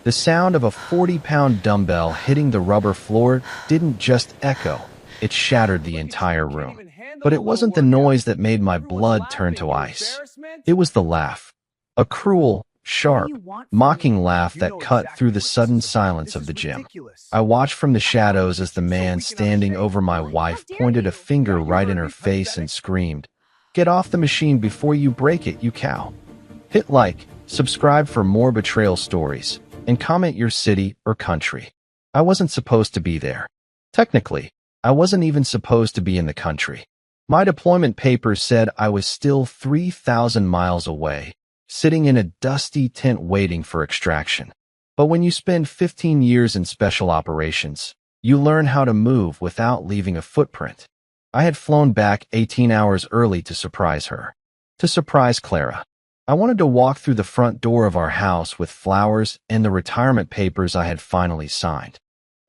The sound of a 40-pound dumbbell hitting the rubber floor didn't just echo, it shattered the entire room. But it wasn't the noise that made my blood turn to ice. It was the laugh. A cruel, sharp, mocking laugh that cut through the sudden silence of the gym. I watched from the shadows as the man standing over my wife pointed a finger right in her face and screamed, "Get off the machine before you break it, you cow." Hit like, subscribe for more betrayal stories, and comment your city or country. I wasn't supposed to be there. Technically, I wasn't even supposed to be in the country. My deployment papers said I was still 3,000 miles away, sitting in a dusty tent waiting for extraction. But when you spend 15 years in special operations, you learn how to move without leaving a footprint. I had flown back 18 hours early to surprise her. To surprise Clara. I wanted to walk through the front door of our house with flowers and the retirement papers I had finally signed.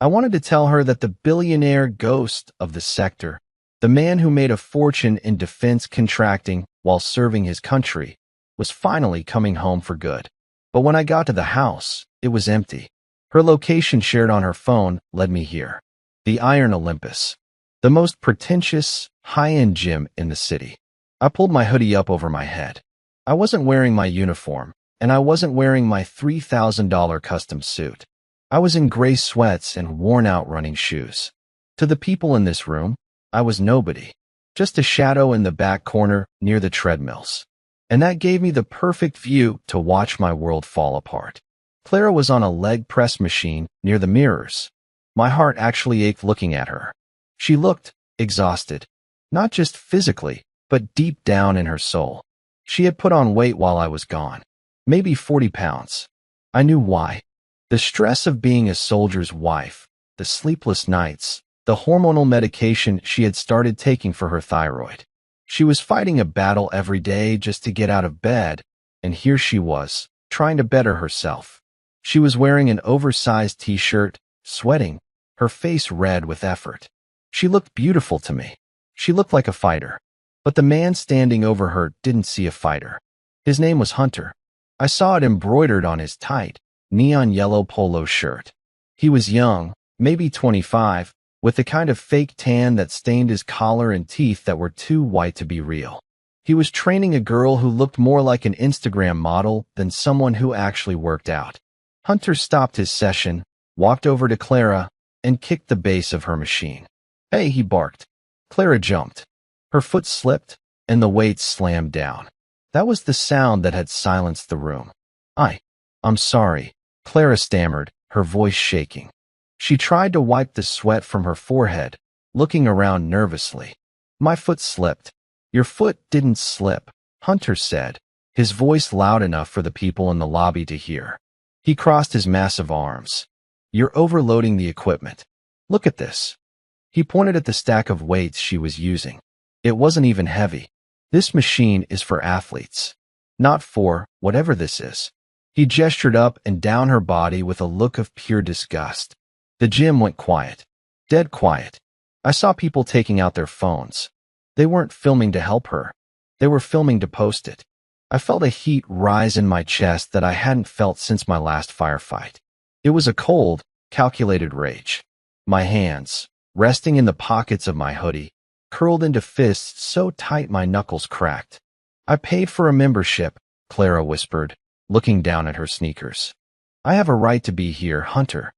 I wanted to tell her that the billionaire ghost of the sector, the man who made a fortune in defense contracting while serving his country, was finally coming home for good. But when I got to the house, it was empty. Her location shared on her phone led me here. The Iron Olympus. The most pretentious, high-end gym in the city. I pulled my hoodie up over my head. I wasn't wearing my uniform, and I wasn't wearing my $3,000 custom suit. I was in gray sweats and worn-out running shoes. To the people in this room, I was nobody. Just a shadow in the back corner near the treadmills. And that gave me the perfect view to watch my world fall apart. Clara was on a leg press machine near the mirrors. My heart actually ached looking at her. She looked exhausted, not just physically, but deep down in her soul. She had put on weight while I was gone, maybe 40 pounds. I knew why. The stress of being a soldier's wife, the sleepless nights, the hormonal medication she had started taking for her thyroid. She was fighting a battle every day just to get out of bed, and here she was, trying to better herself. She was wearing an oversized t-shirt, sweating, her face red with effort. She looked beautiful to me. She looked like a fighter. But the man standing over her didn't see a fighter. His name was Hunter. I saw it embroidered on his tight, neon yellow polo shirt. He was young, maybe 25, with the kind of fake tan that stained his collar and teeth that were too white to be real. He was training a girl who looked more like an Instagram model than someone who actually worked out. Hunter stopped his session, walked over to Clara, and kicked the base of her machine. "Hey," he barked. Clara jumped. Her foot slipped, and the weights slammed down. That was the sound that had silenced the room. I'm sorry," Clara stammered, her voice shaking. She tried to wipe the sweat from her forehead, looking around nervously. "My foot slipped." "Your foot didn't slip," Hunter said, his voice loud enough for the people in the lobby to hear. He crossed his massive arms. "You're overloading the equipment. Look at this." He pointed at the stack of weights she was using. It wasn't even heavy. "This machine is for athletes, not for whatever this is." He gestured up and down her body with a look of pure disgust. The gym went quiet. Dead quiet. I saw people taking out their phones. They weren't filming to help her. They were filming to post it. I felt a heat rise in my chest that I hadn't felt since my last firefight. It was a cold, calculated rage. My hands, resting in the pockets of my hoodie, curled into fists so tight my knuckles cracked. "I paid for a membership," Clara whispered, looking down at her sneakers. "I have a right to be here, Hunter."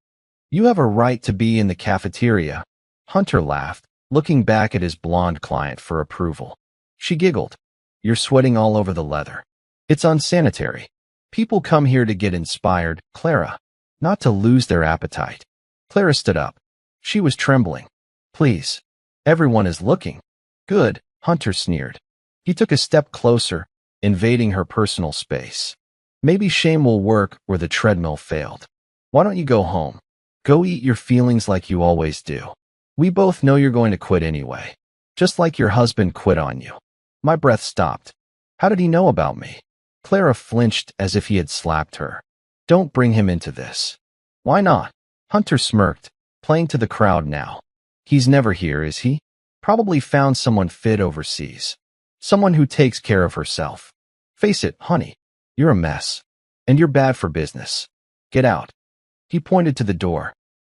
"You have a right to be in the cafeteria." Hunter laughed, looking back at his blonde client for approval. She giggled. "You're sweating all over the leather. It's unsanitary. People come here to get inspired, Clara, not to lose their appetite." Clara stood up. She was trembling. "Please. Everyone is looking." "Good," Hunter sneered. He took a step closer, invading her personal space. "Maybe shame will work where the treadmill failed. Why don't you go home? Go eat your feelings like you always do. We both know you're going to quit anyway. Just like your husband quit on you." My breath stopped. How did he know about me? Clara flinched as if he had slapped her. "Don't bring him into this." "Why not?" Hunter smirked, playing to the crowd now. "He's never here, is he? Probably found someone fit overseas. Someone who takes care of herself. Face it, honey, you're a mess. And you're bad for business. Get out." He pointed to the door.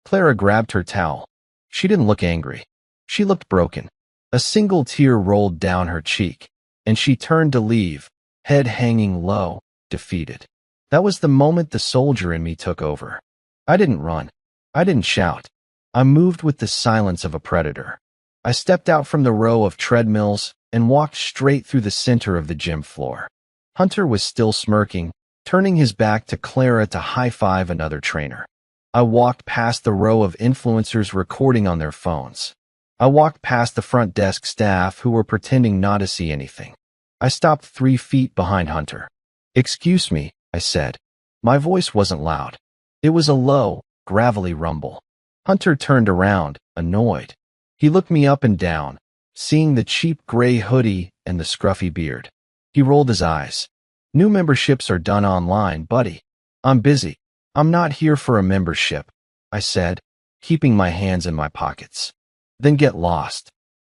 Clara grabbed her towel. She didn't look angry. She looked broken. A single tear rolled down her cheek, and she turned to leave, head hanging low, defeated. That was the moment the soldier in me took over. I didn't run. I didn't shout. I moved with the silence of a predator. I stepped out from the row of treadmills and walked straight through the center of the gym floor. Hunter was still smirking, turning his back to Clara to high-five another trainer. I walked past the row of influencers recording on their phones. I walked past the front desk staff who were pretending not to see anything. I stopped 3 feet behind Hunter. "Excuse me," I said. My voice wasn't loud. It was a low, gravelly rumble. Hunter turned around, annoyed. He looked me up and down, seeing the cheap gray hoodie and the scruffy beard. He rolled his eyes. "New memberships are done online, buddy. I'm busy. I'm not here for a membership," I said, keeping my hands in my pockets. "Then get lost.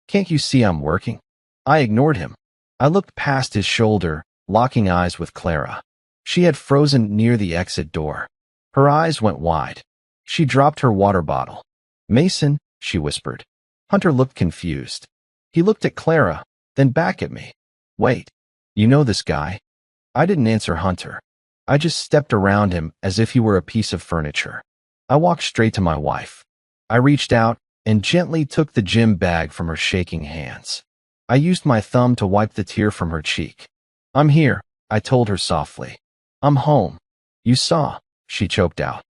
Can't you see I'm working?" I ignored him. I looked past his shoulder, locking eyes with Clara. She had frozen near the exit door. Her eyes went wide. She dropped her water bottle. "Mason," she whispered. Hunter looked confused. He looked at Clara, then back at me. "Wait, you know this guy?" I didn't answer Hunter. I just stepped around him as if he were a piece of furniture. I walked straight to my wife. I reached out and gently took the gym bag from her shaking hands. I used my thumb to wipe the tear from her cheek. "I'm here," I told her softly. "I'm home." "You saw," she choked out.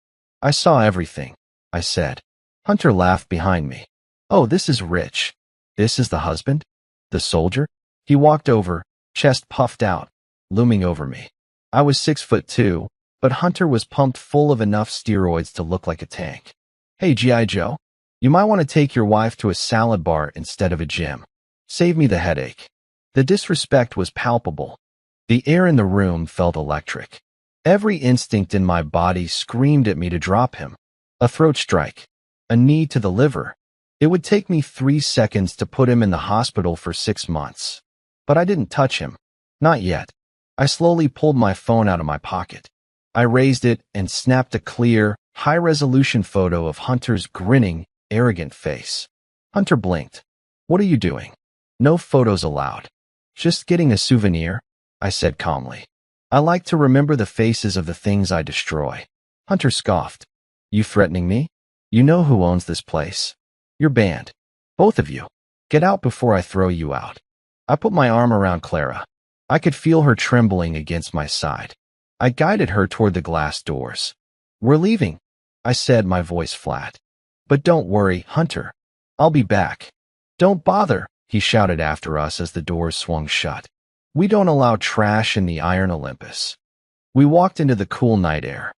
"I saw everything," I said. Hunter laughed behind me. "Oh, this is rich. This is the husband? The soldier?" He walked over, chest puffed out, looming over me. I was 6'2", but Hunter was pumped full of enough steroids to look like a tank. "Hey, G.I. Joe, you might want to take your wife to a salad bar instead of a gym. Save me the headache." The disrespect was palpable. The air in the room felt electric. Every instinct in my body screamed at me to drop him. A throat strike. A knee to the liver. It would take me 3 seconds to put him in the hospital for 6 months. But I didn't touch him. Not yet. I slowly pulled my phone out of my pocket. I raised it and snapped a clear, high-resolution photo of Hunter's grinning, arrogant face. Hunter blinked. "What are you doing?" "No photos allowed." "Just getting a souvenir," I said calmly. "I like to remember the faces of the things I destroy." Hunter scoffed. "You threatening me? You know who owns this place. You're banned. Both of you. Get out before I throw you out." I put my arm around Clara. I could feel her trembling against my side. I guided her toward the glass doors. "We're leaving," I said, my voice flat. "But don't worry, Hunter. I'll be back." "Don't bother," he shouted after us as the doors swung shut. "We don't allow trash in the Iron Olympus." We walked into the cool night air.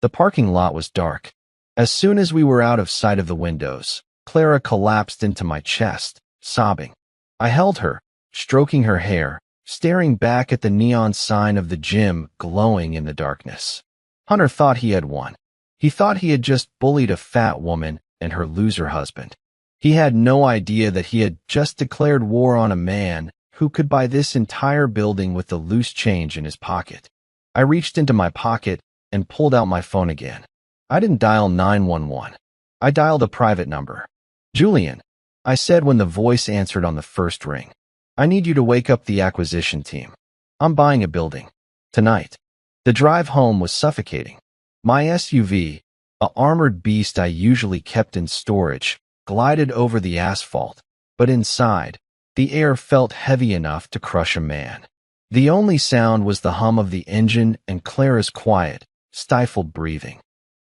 The parking lot was dark. As soon as we were out of sight of the windows, Clara collapsed into my chest, sobbing. I held her, stroking her hair, staring back at the neon sign of the gym glowing in the darkness. Hunter thought he had won. He thought he had just bullied a fat woman and her loser husband. He had no idea that he had just declared war on a man who could buy this entire building with the loose change in his pocket. I reached into my pocket and pulled out my phone again. I didn't dial 911. I dialed a private number. "Julian," I said when the voice answered on the first ring. "I need you to wake up the acquisition team. I'm buying a building. Tonight." The drive home was suffocating. My SUV, a armored beast I usually kept in storage, glided over the asphalt, but inside, the air felt heavy enough to crush a man. The only sound was the hum of the engine and Clara's quiet, stifled breathing.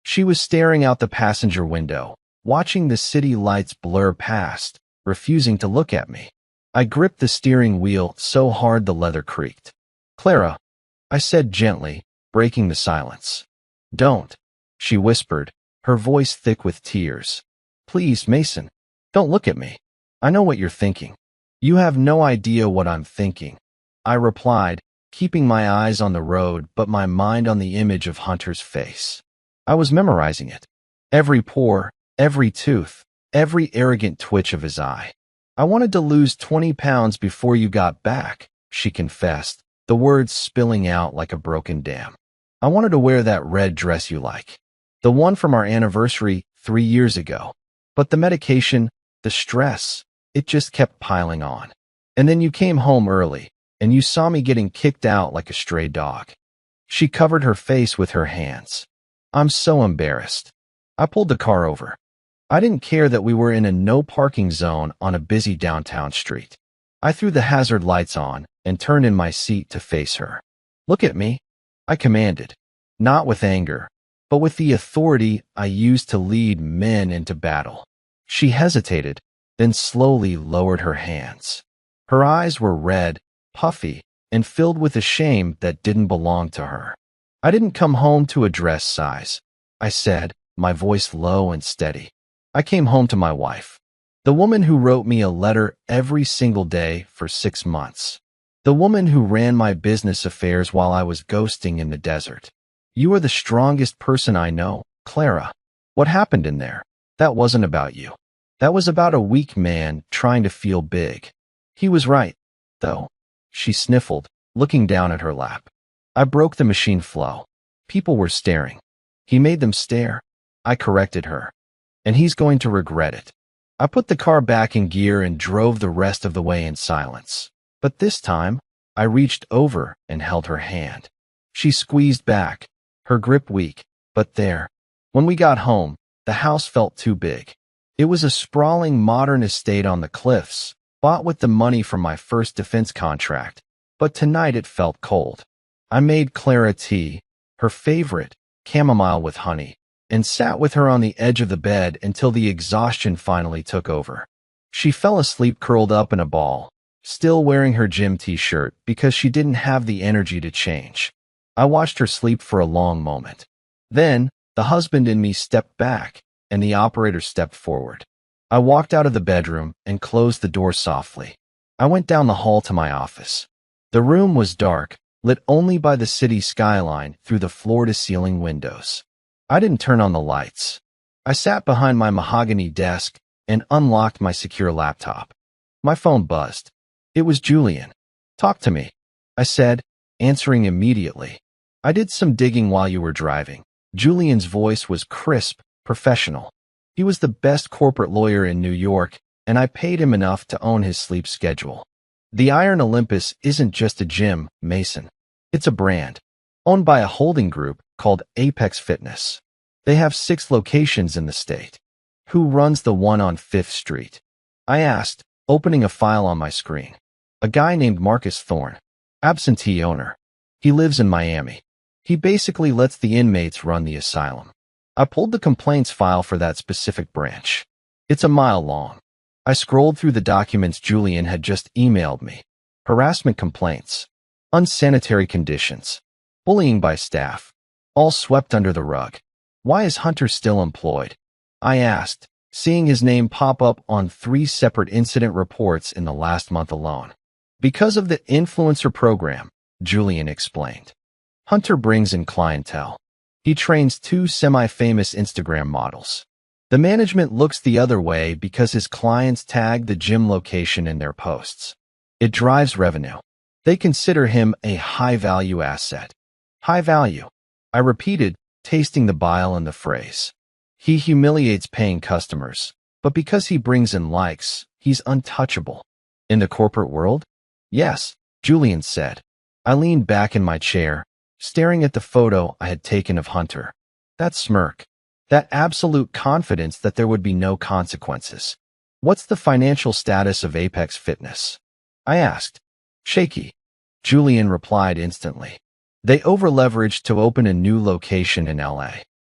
She was staring out the passenger window, watching the city lights blur past, refusing to look at me. I gripped the steering wheel so hard the leather creaked. "Clara," I said gently, breaking the silence. "Don't," she whispered, her voice thick with tears. "Please, Mason, don't look at me. I know what you're thinking." "You have no idea what I'm thinking," I replied, keeping my eyes on the road but my mind on the image of Hunter's face. I was memorizing it. Every pore, every tooth, every arrogant twitch of his eye. "I wanted to lose 20 pounds before you got back," she confessed, the words spilling out like a broken dam. "I wanted to wear that red dress you like." The one from our anniversary 3 years ago. But the medication, the stress, it just kept piling on. And then you came home early, and you saw me getting kicked out like a stray dog. She covered her face with her hands. I'm so embarrassed. I pulled the car over. I didn't care that we were in a no parking zone on a busy downtown street. I threw the hazard lights on and turned in my seat to face her. Look at me, I commanded, not with anger, but with the authority I used to lead men into battle. She hesitated, then slowly lowered her hands. Her eyes were red, puffy, and filled with a shame that didn't belong to her. I didn't come home to a dress size, I said, my voice low and steady. I came home to my wife. The woman who wrote me a letter every single day for 6 months. The woman who ran my business affairs while I was ghosting in the desert. You are the strongest person I know, Clara. What happened in there? That wasn't about you. That was about a weak man trying to feel big. He was right, though. She sniffled, looking down at her lap. I broke the machine flow. People were staring. He made them stare. I corrected her. And he's going to regret it. I put the car back in gear and drove the rest of the way in silence. But this time, I reached over and held her hand. She squeezed back, her grip weak, but there. When we got home, the house felt too big. It was a sprawling modern estate on the cliffs, bought with the money from my first defense contract, but tonight it felt cold. I made Clara tea, her favorite, chamomile with honey, and sat with her on the edge of the bed until the exhaustion finally took over. She fell asleep curled up in a ball, still wearing her gym t-shirt because she didn't have the energy to change. I watched her sleep for a long moment. Then, the husband in me stepped back, and the operator stepped forward. I walked out of the bedroom and closed the door softly. I went down the hall to my office. The room was dark, lit only by the city skyline through the floor-to-ceiling windows. I didn't turn on the lights. I sat behind my mahogany desk and unlocked my secure laptop. My phone buzzed. It was Julian. Talk to me, I said, answering immediately. I did some digging while you were driving. Julian's voice was crisp, professional. He was the best corporate lawyer in New York, and I paid him enough to own his sleep schedule. The Iron Olympus isn't just a gym, Mason. It's a brand, owned by a holding group called Apex Fitness. They have 6 locations in the state. Who runs the one on 5th Street? I asked, opening a file on my screen. A guy named Marcus Thorne, absentee owner. He lives in Miami. He basically lets the inmates run the asylum. I pulled the complaints file for that specific branch. It's a mile long. I scrolled through the documents Julian had just emailed me. Harassment complaints, unsanitary conditions, bullying by staff, all swept under the rug. Why is Hunter still employed? I asked, seeing his name pop up on 3 separate incident reports in the last month alone. Because of the influencer program, Julian explained. Hunter brings in clientele. He trains 2 semi-famous Instagram models. The management looks the other way because his clients tag the gym location in their posts. It drives revenue. They consider him a high-value asset. High value, I repeated, tasting the bile in the phrase. He humiliates paying customers, but because he brings in likes, he's untouchable. In the corporate world? Yes, Julian said. I leaned back in my chair, staring at the photo I had taken of Hunter. That smirk. That absolute confidence that there would be no consequences. What's the financial status of Apex Fitness? I asked. Shaky. Julian replied instantly. They over-leveraged to open a new location in LA.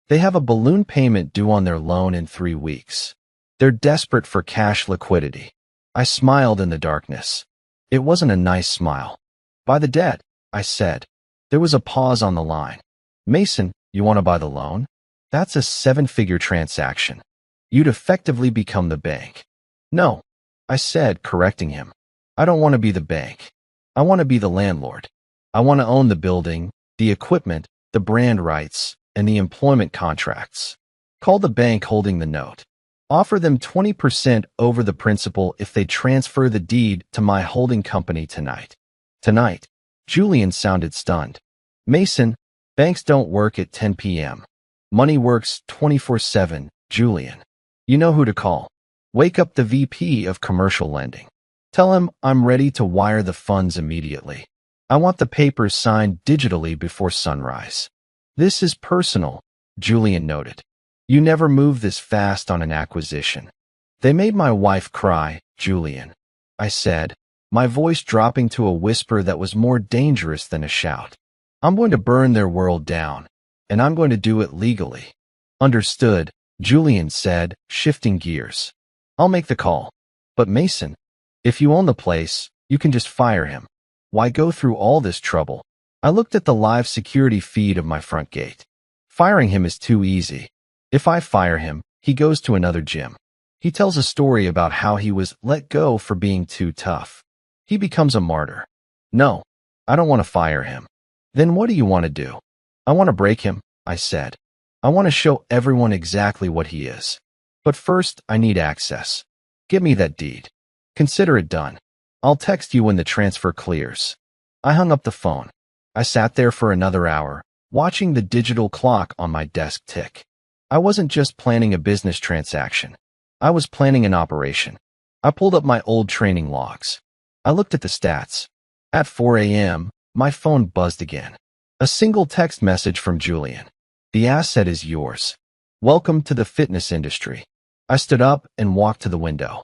They have a balloon payment due on their loan in 3 weeks. They're desperate for cash liquidity. I smiled in the darkness. It wasn't a nice smile. Buy the debt, I said. There was a pause on the line. Mason, you want to buy the loan? That's a 7-figure transaction. You'd effectively become the bank. No, I said, correcting him. I don't want to be the bank. I want to be the landlord. I want to own the building, the equipment, the brand rights, and the employment contracts. Call the bank holding the note. Offer them 20% over the principal if they transfer the deed to my holding company tonight. Tonight? Julian sounded stunned. Mason, banks don't work at 10 p.m. Money works 24/7, Julian. You know who to call. Wake up the VP of commercial lending. Tell him I'm ready to wire the funds immediately. I want the papers signed digitally before sunrise. This is personal, Julian noted. You never move this fast on an acquisition. They made my wife cry, Julian, I said, my voice dropping to a whisper that was more dangerous than a shout. I'm going to burn their world down, and I'm going to do it legally. Understood, Julian said, shifting gears. I'll make the call. But Mason, if you own the place, you can just fire him. Why go through all this trouble? I looked at the live security feed of my front gate. Firing him is too easy. If I fire him, he goes to another gym. He tells a story about how he was let go for being too tough. He becomes a martyr. No, I don't want to fire him. Then what do you want to do? I want to break him, I said. I want to show everyone exactly what he is. But first, I need access. Give me that deed. Consider it done. I'll text you when the transfer clears. I hung up the phone. I sat there for another hour, watching the digital clock on my desk tick. I wasn't just planning a business transaction. I was planning an operation. I pulled up my old training logs. I looked at the stats. At 4 a.m., my phone buzzed again. A single text message from Julian. The asset is yours. Welcome to the fitness industry. I stood up and walked to the window.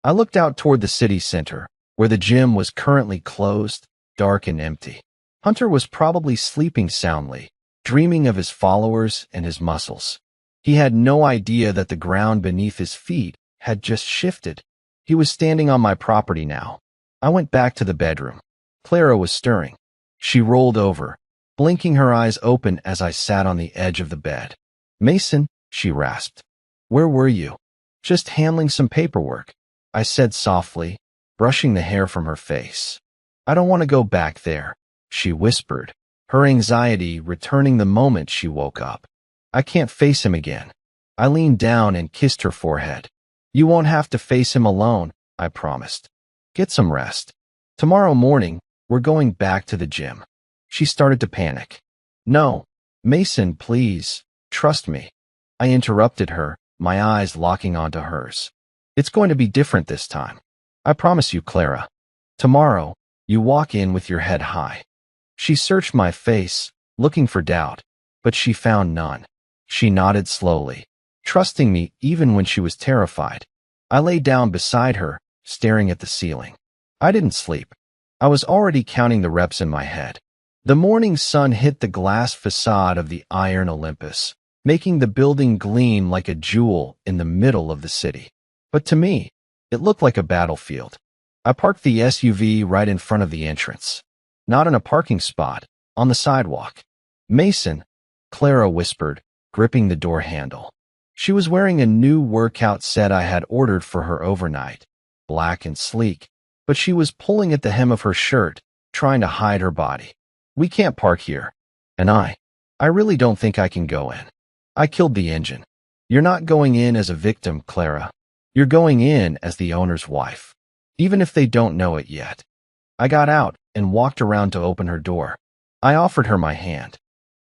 I looked out toward the city center, where the gym was currently closed, dark and empty. Hunter was probably sleeping soundly, dreaming of his followers and his muscles. He had no idea that the ground beneath his feet had just shifted. He was standing on my property now. I went back to the bedroom. Clara was stirring. She rolled over, blinking her eyes open as I sat on the edge of the bed. Mason, she rasped. Where were you? Just handling some paperwork, I said softly, brushing the hair from her face. I don't want to go back there, she whispered, her anxiety returning the moment she woke up. I can't face him again. I leaned down and kissed her forehead. You won't have to face him alone, I promised. Get some rest. Tomorrow morning, we're going back to the gym. She started to panic. No, Mason, please, trust me. I interrupted her, my eyes locking onto hers. It's going to be different this time. I promise you, Clara. Tomorrow, you walk in with your head high. She searched my face, looking for doubt, but she found none. She nodded slowly, trusting me even when she was terrified. I lay down beside her, staring at the ceiling. I didn't sleep. I was already counting the reps in my head. The morning sun hit the glass facade of the Iron Olympus, making the building gleam like a jewel in the middle of the city. But to me, it looked like a battlefield. I parked the SUV right in front of the entrance. Not in a parking spot, on the sidewalk. Mason, Clara whispered, gripping the door handle. She was wearing a new workout set I had ordered for her overnight, black and sleek, but she was pulling at the hem of her shirt, trying to hide her body. We can't park here. And I really don't think I can go in. I killed the engine. You're not going in as a victim, Clara. You're going in as the owner's wife, even if they don't know it yet. I got out and walked around to open her door. I offered her my hand.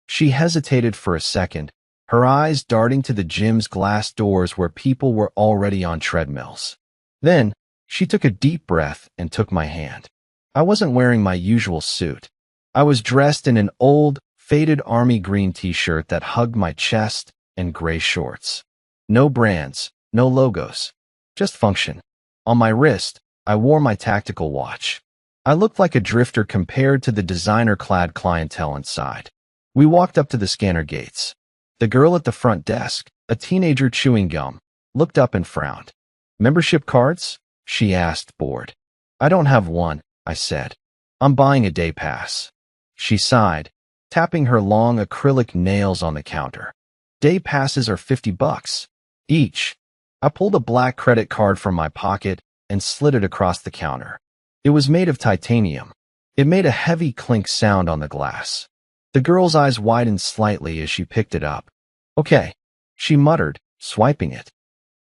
She hesitated for a second, her eyes darting to the gym's glass doors where people were already on treadmills. Then, she took a deep breath and took my hand. I wasn't wearing my usual suit. I was dressed in an old, faded army green t-shirt that hugged my chest and gray shorts. No brands, no logos, just function. On my wrist, I wore my tactical watch. I looked like a drifter compared to the designer-clad clientele inside. We walked up to the scanner gates. The girl at the front desk, a teenager chewing gum, looked up and frowned. Membership cards? She asked, bored. I don't have one, I said. I'm buying a day pass. She sighed, tapping her long acrylic nails on the counter. Day passes are $50 each. I pulled a black credit card from my pocket and slid it across the counter. It was made of titanium. It made a heavy clink sound on the glass. The girl's eyes widened slightly as she picked it up. Okay, she muttered, swiping it.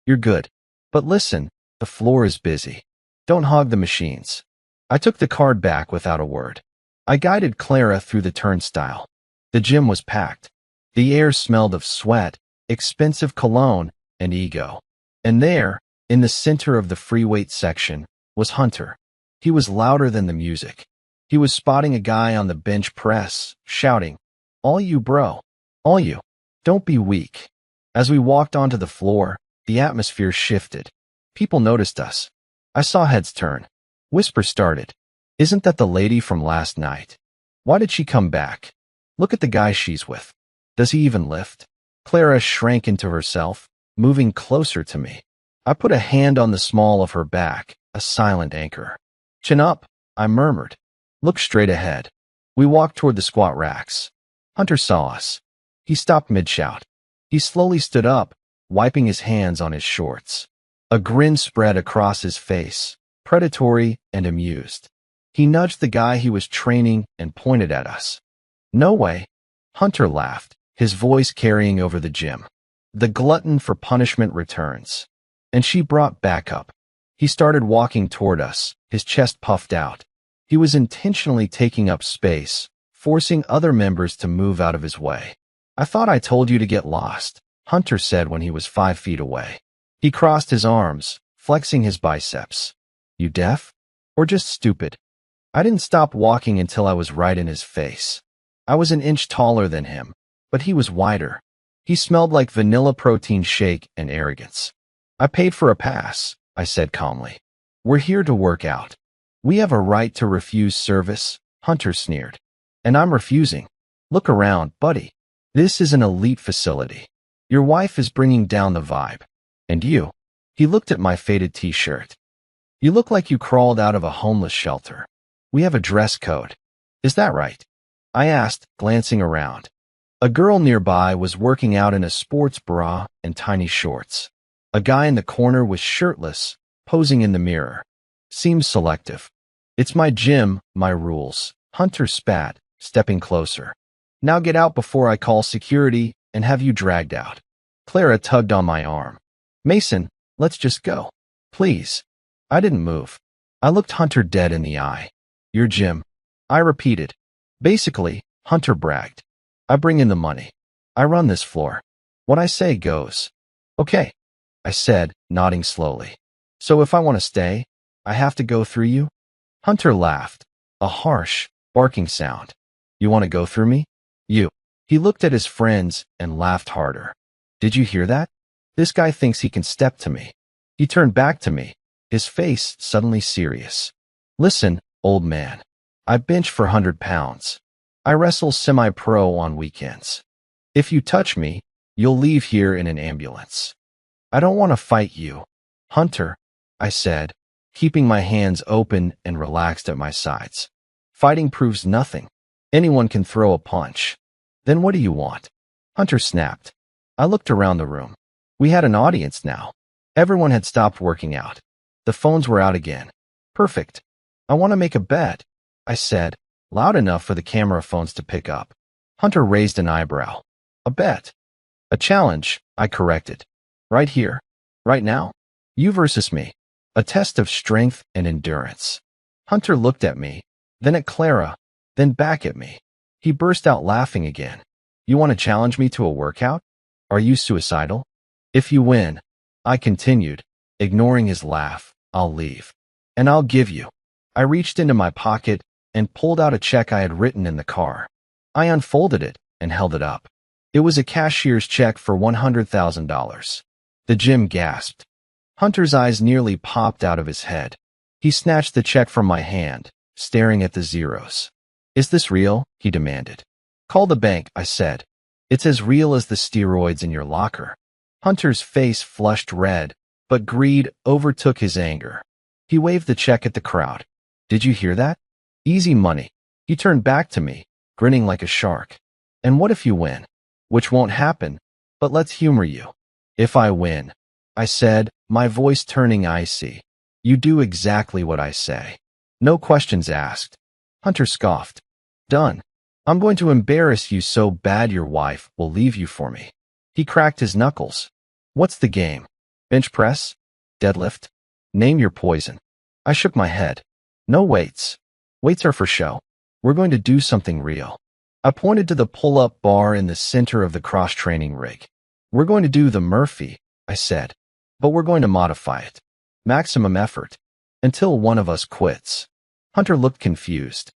You're good. But listen, the floor is busy. Don't hog the machines. I took the card back without a word. I guided Clara through the turnstile. The gym was packed. The air smelled of sweat, expensive cologne, and ego. And there, in the center of the free weight section, was Hunter. He was louder than the music. He was spotting a guy on the bench press, shouting, "All you, bro. All you. Don't be weak." As we walked onto the floor, the atmosphere shifted. People noticed us. I saw heads turn. Whispers started. "Isn't that the lady from last night? Why did she come back? Look at the guy she's with. Does he even lift?" Clara shrank into herself, moving closer to me. I put a hand on the small of her back, a silent anchor. "Chin up," I murmured. "Look straight ahead." We walked toward the squat racks. Hunter saw us. He stopped mid-shout. He slowly stood up, wiping his hands on his shorts. A grin spread across his face, predatory and amused. He nudged the guy he was training and pointed at us. "No way." Hunter laughed, his voice carrying over the gym. "The glutton for punishment returns." And she brought backup. He started walking toward us, his chest puffed out. He was intentionally taking up space, forcing other members to move out of his way. "I thought I told you to get lost," Hunter said when he was 5 feet away. He crossed his arms, flexing his biceps. "You deaf? Or just stupid?" I didn't stop walking until I was right in his face. I was an inch taller than him, but he was wider. He smelled like vanilla protein shake and arrogance. "I paid for a pass," I said calmly. "We're here to work out." "We have a right to refuse service," Hunter sneered. "And I'm refusing. Look around, buddy. This is an elite facility. Your wife is bringing down the vibe. And you." He looked at my faded t-shirt. "You look like you crawled out of a homeless shelter. We have a dress code. Is that right?" I asked, glancing around. A girl nearby was working out in a sports bra and tiny shorts. A guy in the corner was shirtless, posing in the mirror. "Seems selective." "It's my gym, my rules," Hunter spat, stepping closer. "Now get out before I call security and have you dragged out." Clara tugged on my arm. "Mason, let's just go. Please." I didn't move. I looked Hunter dead in the eye. "Your gym," I repeated. "Basically," Hunter bragged. "I bring in the money. I run this floor. What I say goes." "Okay," I said, nodding slowly. "So if I want to stay, I have to go through you?" Hunter laughed, a harsh, barking sound. "You want to go through me? You." He looked at his friends and laughed harder. "Did you hear that? This guy thinks he can step to me." He turned back to me, his face suddenly serious. "Listen, old man. I bench for 100 pounds. I wrestle semi-pro on weekends. If you touch me, you'll leave here in an ambulance. I don't want to fight you, Hunter," I said, keeping my hands open and relaxed at my sides. "Fighting proves nothing. Anyone can throw a punch." "Then what do you want?" Hunter snapped. I looked around the room. We had an audience now. Everyone had stopped working out. The phones were out again. "Perfect. I want to make a bet," I said, loud enough for the camera phones to pick up. Hunter raised an eyebrow. "A bet?" "A challenge," I corrected. "Right here. Right now. You versus me. A test of strength and endurance." Hunter looked at me, then at Clara, then back at me. He burst out laughing again. "You want to challenge me to a workout? Are you suicidal?" "If you win," I continued, ignoring his laugh, "I'll leave. And I'll give you." I reached into my pocket and pulled out a check I had written in the car. I unfolded it and held it up. It was a cashier's check for $100,000. The gym gasped. Hunter's eyes nearly popped out of his head. He snatched the check from my hand, staring at the zeros. "Is this real?" he demanded. "Call the bank," I said. "It's as real as the steroids in your locker." Hunter's face flushed red, but greed overtook his anger. He waved the check at the crowd. "Did you hear that? Easy money." He turned back to me, grinning like a shark. "And what if you win? Which won't happen, but let's humor you." "If I win," I said, my voice turning icy, "you do exactly what I say. No questions asked." Hunter scoffed. "Done. I'm going to embarrass you so bad your wife will leave you for me." He cracked his knuckles. "What's the game? Bench press? Deadlift? Name your poison." I shook my head. "No weights. Weights are for show. We're going to do something real." I pointed to the pull-up bar in the center of the cross-training rig. We're going to do the Murphy, I said, but we're going to modify it. Maximum effort. Until one of us quits. Hunter looked confused.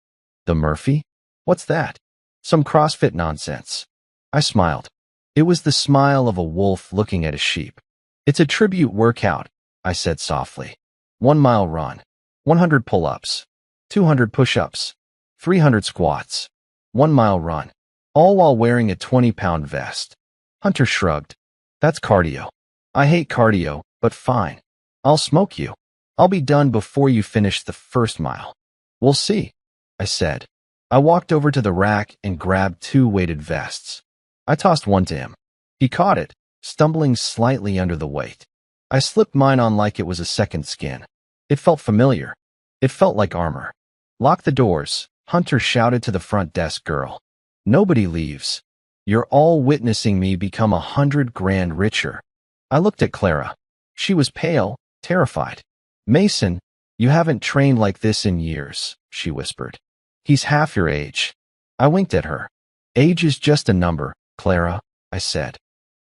The Murphy? What's that? Some CrossFit nonsense. I smiled. It was the smile of a wolf looking at a sheep. It's a tribute workout, I said softly. 1 mile run, 100 pull-ups, 200 push-ups, 300 squats, 1 mile run, all while wearing a 20-pound vest. Hunter shrugged. That's cardio. I hate cardio, but fine. I'll smoke you. I'll be done before you finish the first mile. We'll see, I said. I walked over to the rack and grabbed 2 weighted vests. I tossed one to him. He caught it, stumbling slightly under the weight. I slipped mine on like it was a second skin. It felt familiar. It felt like armor. Lock the doors, Hunter shouted to the front desk girl. Nobody leaves. You're all witnessing me become 100 grand richer. I looked at Clara. She was pale, terrified. Mason, you haven't trained like this in years, she whispered. He's half your age. I winked at her. Age is just a number, Clara, I said.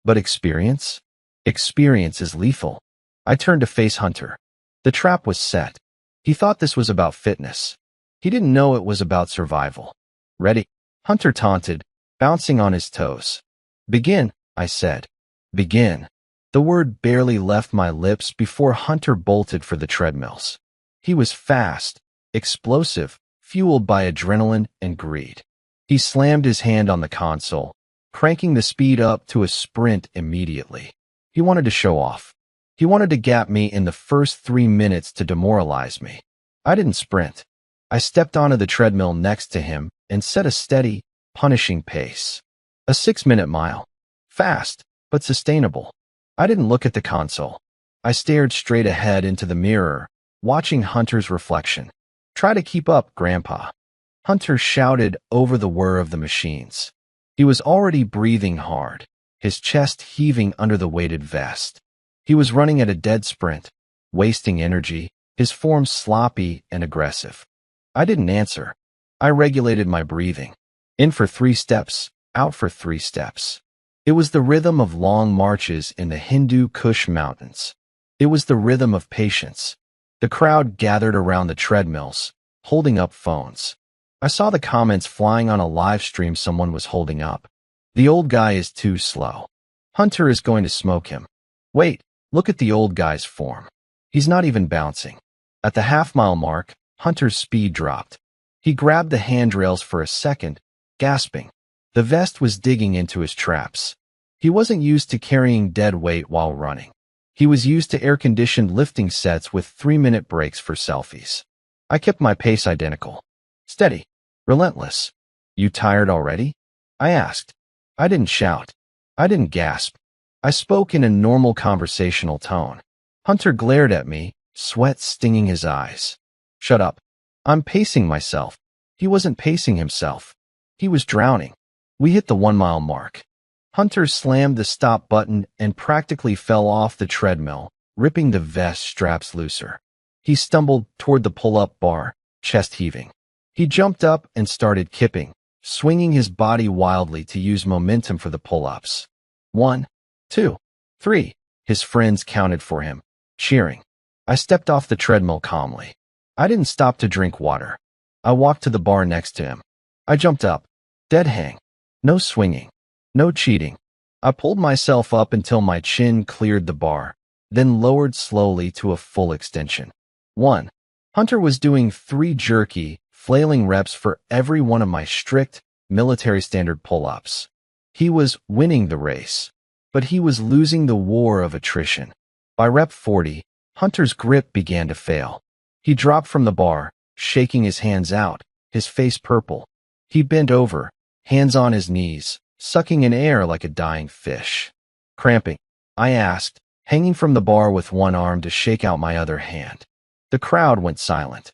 But experience? Experience is lethal. I turned to face Hunter. The trap was set. He thought this was about fitness. He didn't know it was about survival. Ready? Hunter taunted, bouncing on his toes. Begin, I said. Begin. The word barely left my lips before Hunter bolted for the treadmills. He was fast, explosive, fueled by adrenaline and greed. He slammed his hand on the console, cranking the speed up to a sprint immediately. He wanted to show off. He wanted to gap me in the first 3 minutes to demoralize me. I didn't sprint. I stepped onto the treadmill next to him and set a steady, punishing pace. A 6-minute mile. Fast, but sustainable. I didn't look at the console. I stared straight ahead into the mirror, watching Hunter's reflection. Try to keep up, Grandpa. Hunter shouted over the whir of the machines. He was already breathing hard, his chest heaving under the weighted vest. He was running at a dead sprint, wasting energy, his form sloppy and aggressive. I didn't answer. I regulated my breathing. In for 3 steps, out for 3 steps. It was the rhythm of long marches in the Hindu Kush mountains. It was the rhythm of patience. The crowd gathered around the treadmills, holding up phones. I saw the comments flying on a live stream someone was holding up. The old guy is too slow. Hunter is going to smoke him. Wait, look at the old guy's form. He's not even bouncing. At the half-mile mark, Hunter's speed dropped. He grabbed the handrails for a second, gasping. The vest was digging into his traps. He wasn't used to carrying dead weight while running. He was used to air-conditioned lifting sets with 3-minute breaks for selfies. I kept my pace identical. Steady. Relentless. You tired already? I asked. I didn't shout. I didn't gasp. I spoke in a normal conversational tone. Hunter glared at me, sweat stinging his eyes. Shut up. I'm pacing myself. He wasn't pacing himself. He was drowning. We hit the 1-mile mark. Hunter slammed the stop button and practically fell off the treadmill, ripping the vest straps looser. He stumbled toward the pull-up bar, chest heaving. He jumped up and started kipping, swinging his body wildly to use momentum for the pull-ups. 1, 2, 3. His friends counted for him, cheering. I stepped off the treadmill calmly. I didn't stop to drink water. I walked to the bar next to him. I jumped up. Dead hang. No swinging. No cheating. I pulled myself up until my chin cleared the bar, then lowered slowly to a full extension. 1. Hunter was doing 3 jerky, flailing reps for every one of my strict, military standard pull-ups. He was winning the race, but he was losing the war of attrition. By rep 40, Hunter's grip began to fail. He dropped from the bar, shaking his hands out, his face purple. He bent over, hands on his knees, sucking in air like a dying fish. Cramping? I asked, hanging from the bar with one arm to shake out my other hand. The crowd went silent.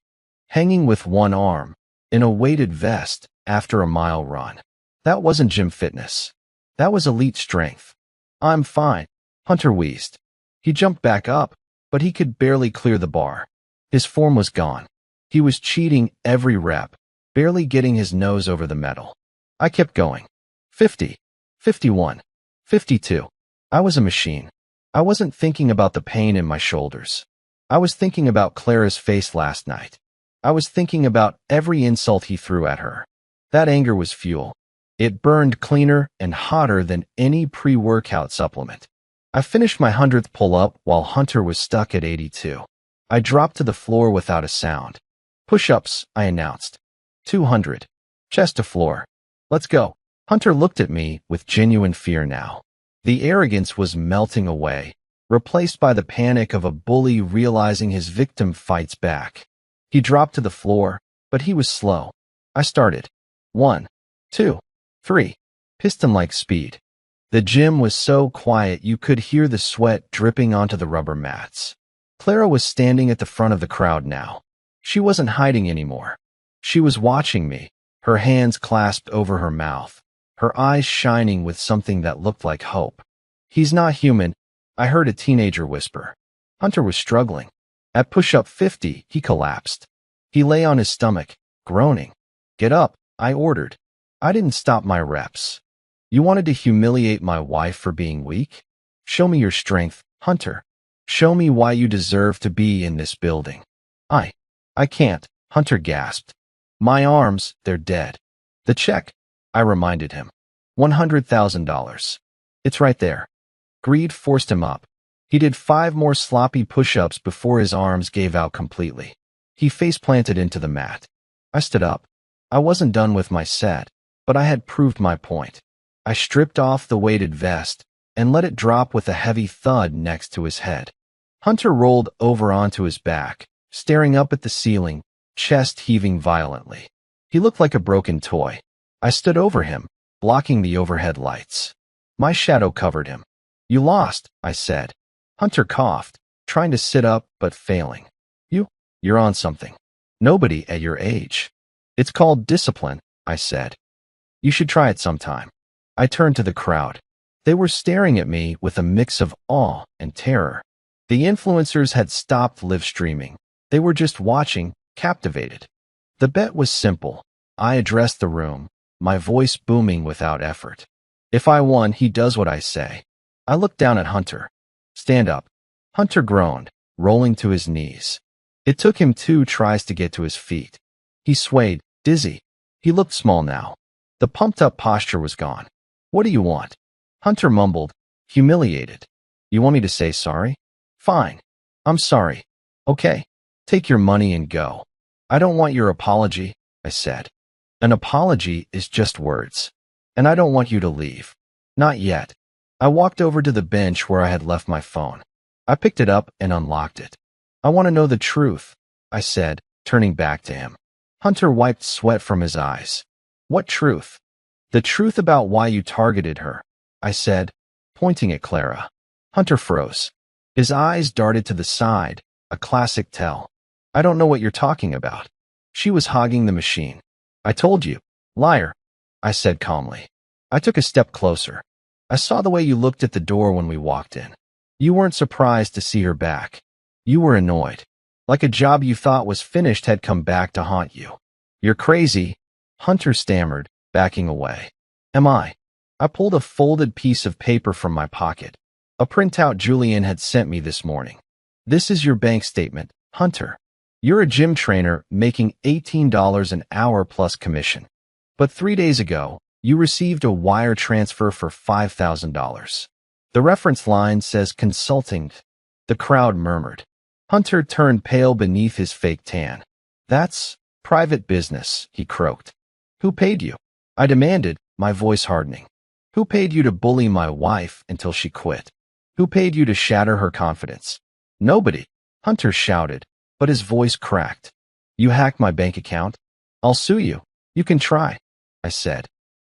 Hanging with one arm, in a weighted vest, after a mile run. That wasn't gym fitness. That was elite strength. I'm fine, Hunter wheezed. He jumped back up, but he could barely clear the bar. His form was gone. He was cheating every rep, barely getting his nose over the metal. I kept going. 50, 51, 52. I was a machine. I wasn't thinking about the pain in my shoulders. I was thinking about Clara's face last night. I was thinking about every insult he threw at her. That anger was fuel. It burned cleaner and hotter than any pre-workout supplement. I finished my 100th pull-up while Hunter was stuck at 82. I dropped to the floor without a sound. Push-ups, I announced. 200. Chest to floor. Let's go. Hunter looked at me with genuine fear now. The arrogance was melting away, replaced by the panic of a bully realizing his victim fights back. He dropped to the floor, but he was slow. I started. 1, 2, 3. Piston-like speed. The gym was so quiet you could hear the sweat dripping onto the rubber mats. Clara was standing at the front of the crowd now. She wasn't hiding anymore. She was watching me, her hands clasped over her mouth, her eyes shining with something that looked like hope. He's not human, I heard a teenager whisper. Hunter was struggling. At push-up 50, he collapsed. He lay on his stomach, groaning. Get up, I ordered. I didn't stop my reps. You wanted to humiliate my wife for being weak? Show me your strength, Hunter. Show me why you deserve to be in this building. I can't, Hunter gasped. My arms, they're dead. The check, I reminded him. $100,000. It's right there. Greed forced him up. He did 5 more sloppy push-ups before his arms gave out completely. He face-planted into the mat. I stood up. I wasn't done with my set, but I had proved my point. I stripped off the weighted vest and let it drop with a heavy thud next to his head. Hunter rolled over onto his back, staring up at the ceiling, chest heaving violently. He looked like a broken toy. I stood over him, blocking the overhead lights. My shadow covered him. You lost, I said. Hunter coughed, trying to sit up but failing. You're on something. Nobody at your age. It's called discipline, I said. You should try it sometime. I turned to the crowd. They were staring at me with a mix of awe and terror. The influencers had stopped live streaming. They were just watching, captivated. The bet was simple. I addressed the room, my voice booming without effort. If I won, he does what I say. I looked down at Hunter. Stand up. Hunter groaned, rolling to his knees. It took him 2 tries to get to his feet. He swayed, dizzy. He looked small now. The pumped-up posture was gone. What do you want? Hunter mumbled, humiliated. You want me to say sorry? Fine. I'm sorry. Okay. Take your money and go. I don't want your apology, I said. An apology is just words. And I don't want you to leave. Not yet. I walked over to the bench where I had left my phone. I picked it up and unlocked it. I want to know the truth, I said, turning back to him. Hunter wiped sweat from his eyes. What truth? The truth about why you targeted her, I said, pointing at Clara. Hunter froze. His eyes darted to the side, a classic tell. I don't know what you're talking about. She was hogging the machine. I told you, liar, I said calmly. I took a step closer. I saw the way you looked at the door when we walked in. You weren't surprised to see her back. You were annoyed. Like a job you thought was finished had come back to haunt you. You're crazy, Hunter stammered, backing away. Am I? I pulled a folded piece of paper from my pocket. A printout Julian had sent me this morning. This is your bank statement, Hunter. You're a gym trainer making $18 an hour plus commission. But 3 days ago, you received a wire transfer for $5,000. The reference line says consulting. The crowd murmured. Hunter turned pale beneath his fake tan. That's private business, he croaked. Who paid you? I demanded, my voice hardening. Who paid you to bully my wife until she quit? Who paid you to shatter her confidence? Nobody, Hunter shouted, but his voice cracked. You hacked my bank account? I'll sue you. You can try, I said.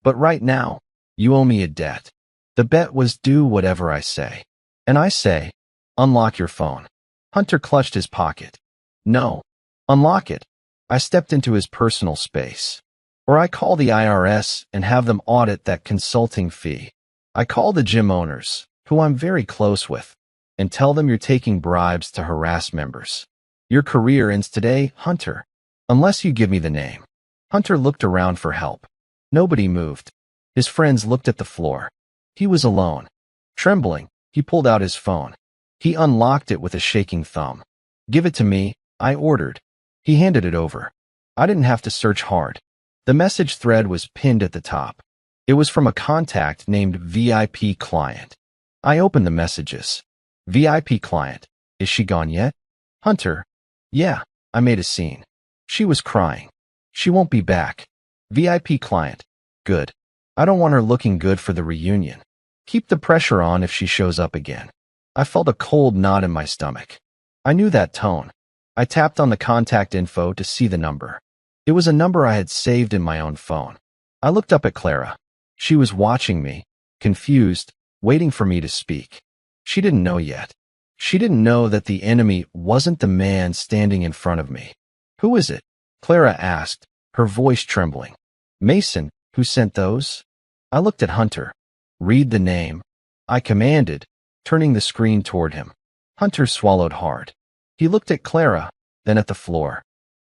But right now, you owe me a debt. The bet was do whatever I say. And I say, unlock your phone. Hunter clutched his pocket. No. Unlock it. I stepped into his personal space. Or I call the IRS and have them audit that consulting fee. I call the gym owners, who I'm very close with, and tell them you're taking bribes to harass members. Your career ends today, Hunter. Unless you give me the name. Hunter looked around for help. Nobody moved. His friends looked at the floor. He was alone. Trembling, he pulled out his phone. He unlocked it with a shaking thumb. "Give it to me," I ordered. He handed it over. I didn't have to search hard. The message thread was pinned at the top. It was from a contact named VIP Client. I opened the messages. VIP Client. "Is she gone yet?" Hunter. "Yeah." I made a scene. She was crying. "She won't be back." VIP Client. "Good. I don't want her looking good for the reunion. Keep the pressure on if she shows up again." I felt a cold knot in my stomach. I knew that tone. I tapped on the contact info to see the number. It was a number I had saved in my own phone. I looked up at Clara. She was watching me, confused, waiting for me to speak. She didn't know yet. She didn't know that the enemy wasn't the man standing in front of me. "Who is it?" Clara asked, her voice trembling. "Mason, who sent those?" I looked at Hunter. "Read the name," I commanded, turning the screen toward him. Hunter swallowed hard. He looked at Clara, then at the floor.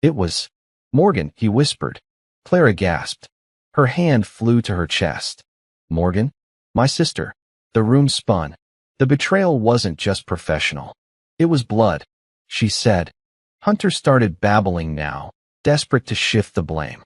"It was Morgan," he whispered. Clara gasped. Her hand flew to her chest. "Morgan? My sister." The room spun. The betrayal wasn't just professional. It was blood, she said. Hunter started babbling now, desperate to shift the blame.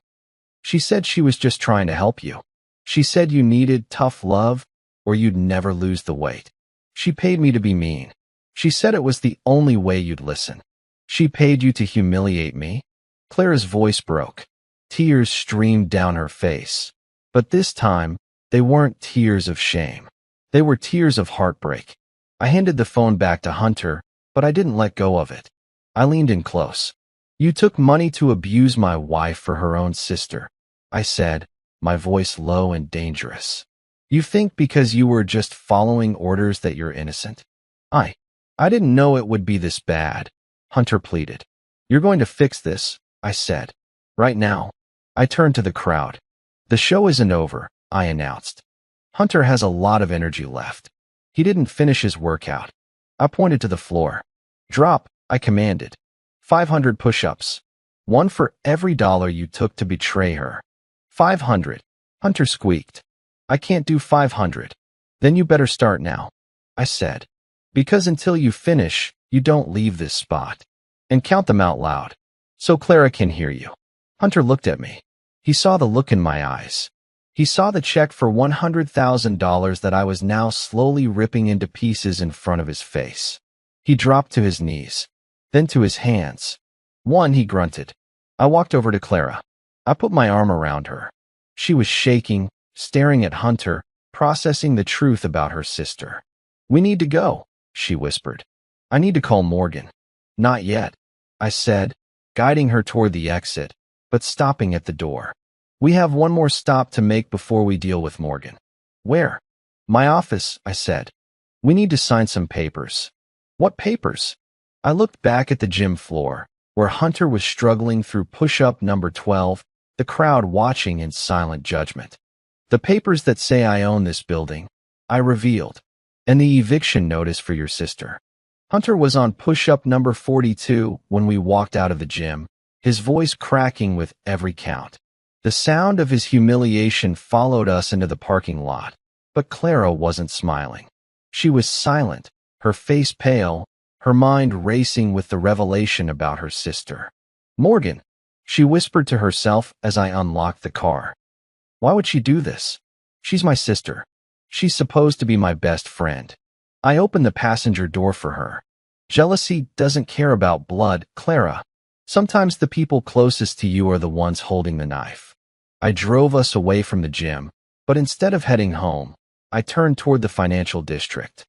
"She said she was just trying to help you. She said you needed tough love, or you'd never lose the weight. She paid me to be mean. She said it was the only way you'd listen. She paid you to humiliate me." Clara's voice broke. Tears streamed down her face. But this time, they weren't tears of shame. They were tears of heartbreak. I handed the phone back to Hunter, but I didn't let go of it. I leaned in close. "You took money to abuse my wife for her own sister," I said, my voice low and dangerous. "You think because you were just following orders that you're innocent?" I didn't know it would be this bad," Hunter pleaded. "You're going to fix this," I said. "Right now." I turned to the crowd. "The show isn't over," I announced. "Hunter has a lot of energy left. He didn't finish his workout." I pointed to the floor. "Drop," I commanded. 500 push-ups. One for every dollar you took to betray her. 500. Hunter squeaked. "I can't do 500. "Then you better start now," I said. "Because until you finish, you don't leave this spot. And count them out loud, so Clara can hear you." Hunter looked at me. He saw the look in my eyes. He saw the check for $100,000 that I was now slowly ripping into pieces in front of his face. He dropped to his knees, then to his hands. "One," he grunted. I walked over to Clara. I put my arm around her. She was shaking, staring at Hunter, processing the truth about her sister. "We need to go," she whispered. "I need to call Morgan." "Not yet," I said, guiding her toward the exit, but stopping at the door. "We have one more stop to make before we deal with Morgan." "Where?" "My office," I said. "We need to sign some papers." "What papers?" I looked back at the gym floor, where Hunter was struggling through push-up number 12, the crowd watching in silent judgment. "The papers that say I own this building," I revealed. "And the eviction notice for your sister." Hunter was on push-up number 42 when we walked out of the gym, his voice cracking with every count. The sound of his humiliation followed us into the parking lot, but Clara wasn't smiling. She was silent, her face pale, her mind racing with the revelation about her sister. "Morgan," she whispered to herself as I unlocked the car. "Why would she do this? She's my sister. She's supposed to be my best friend." I opened the passenger door for her. "Jealousy doesn't care about blood, Clara. Sometimes the people closest to you are the ones holding the knife." I drove us away from the gym, but instead of heading home, I turned toward the financial district.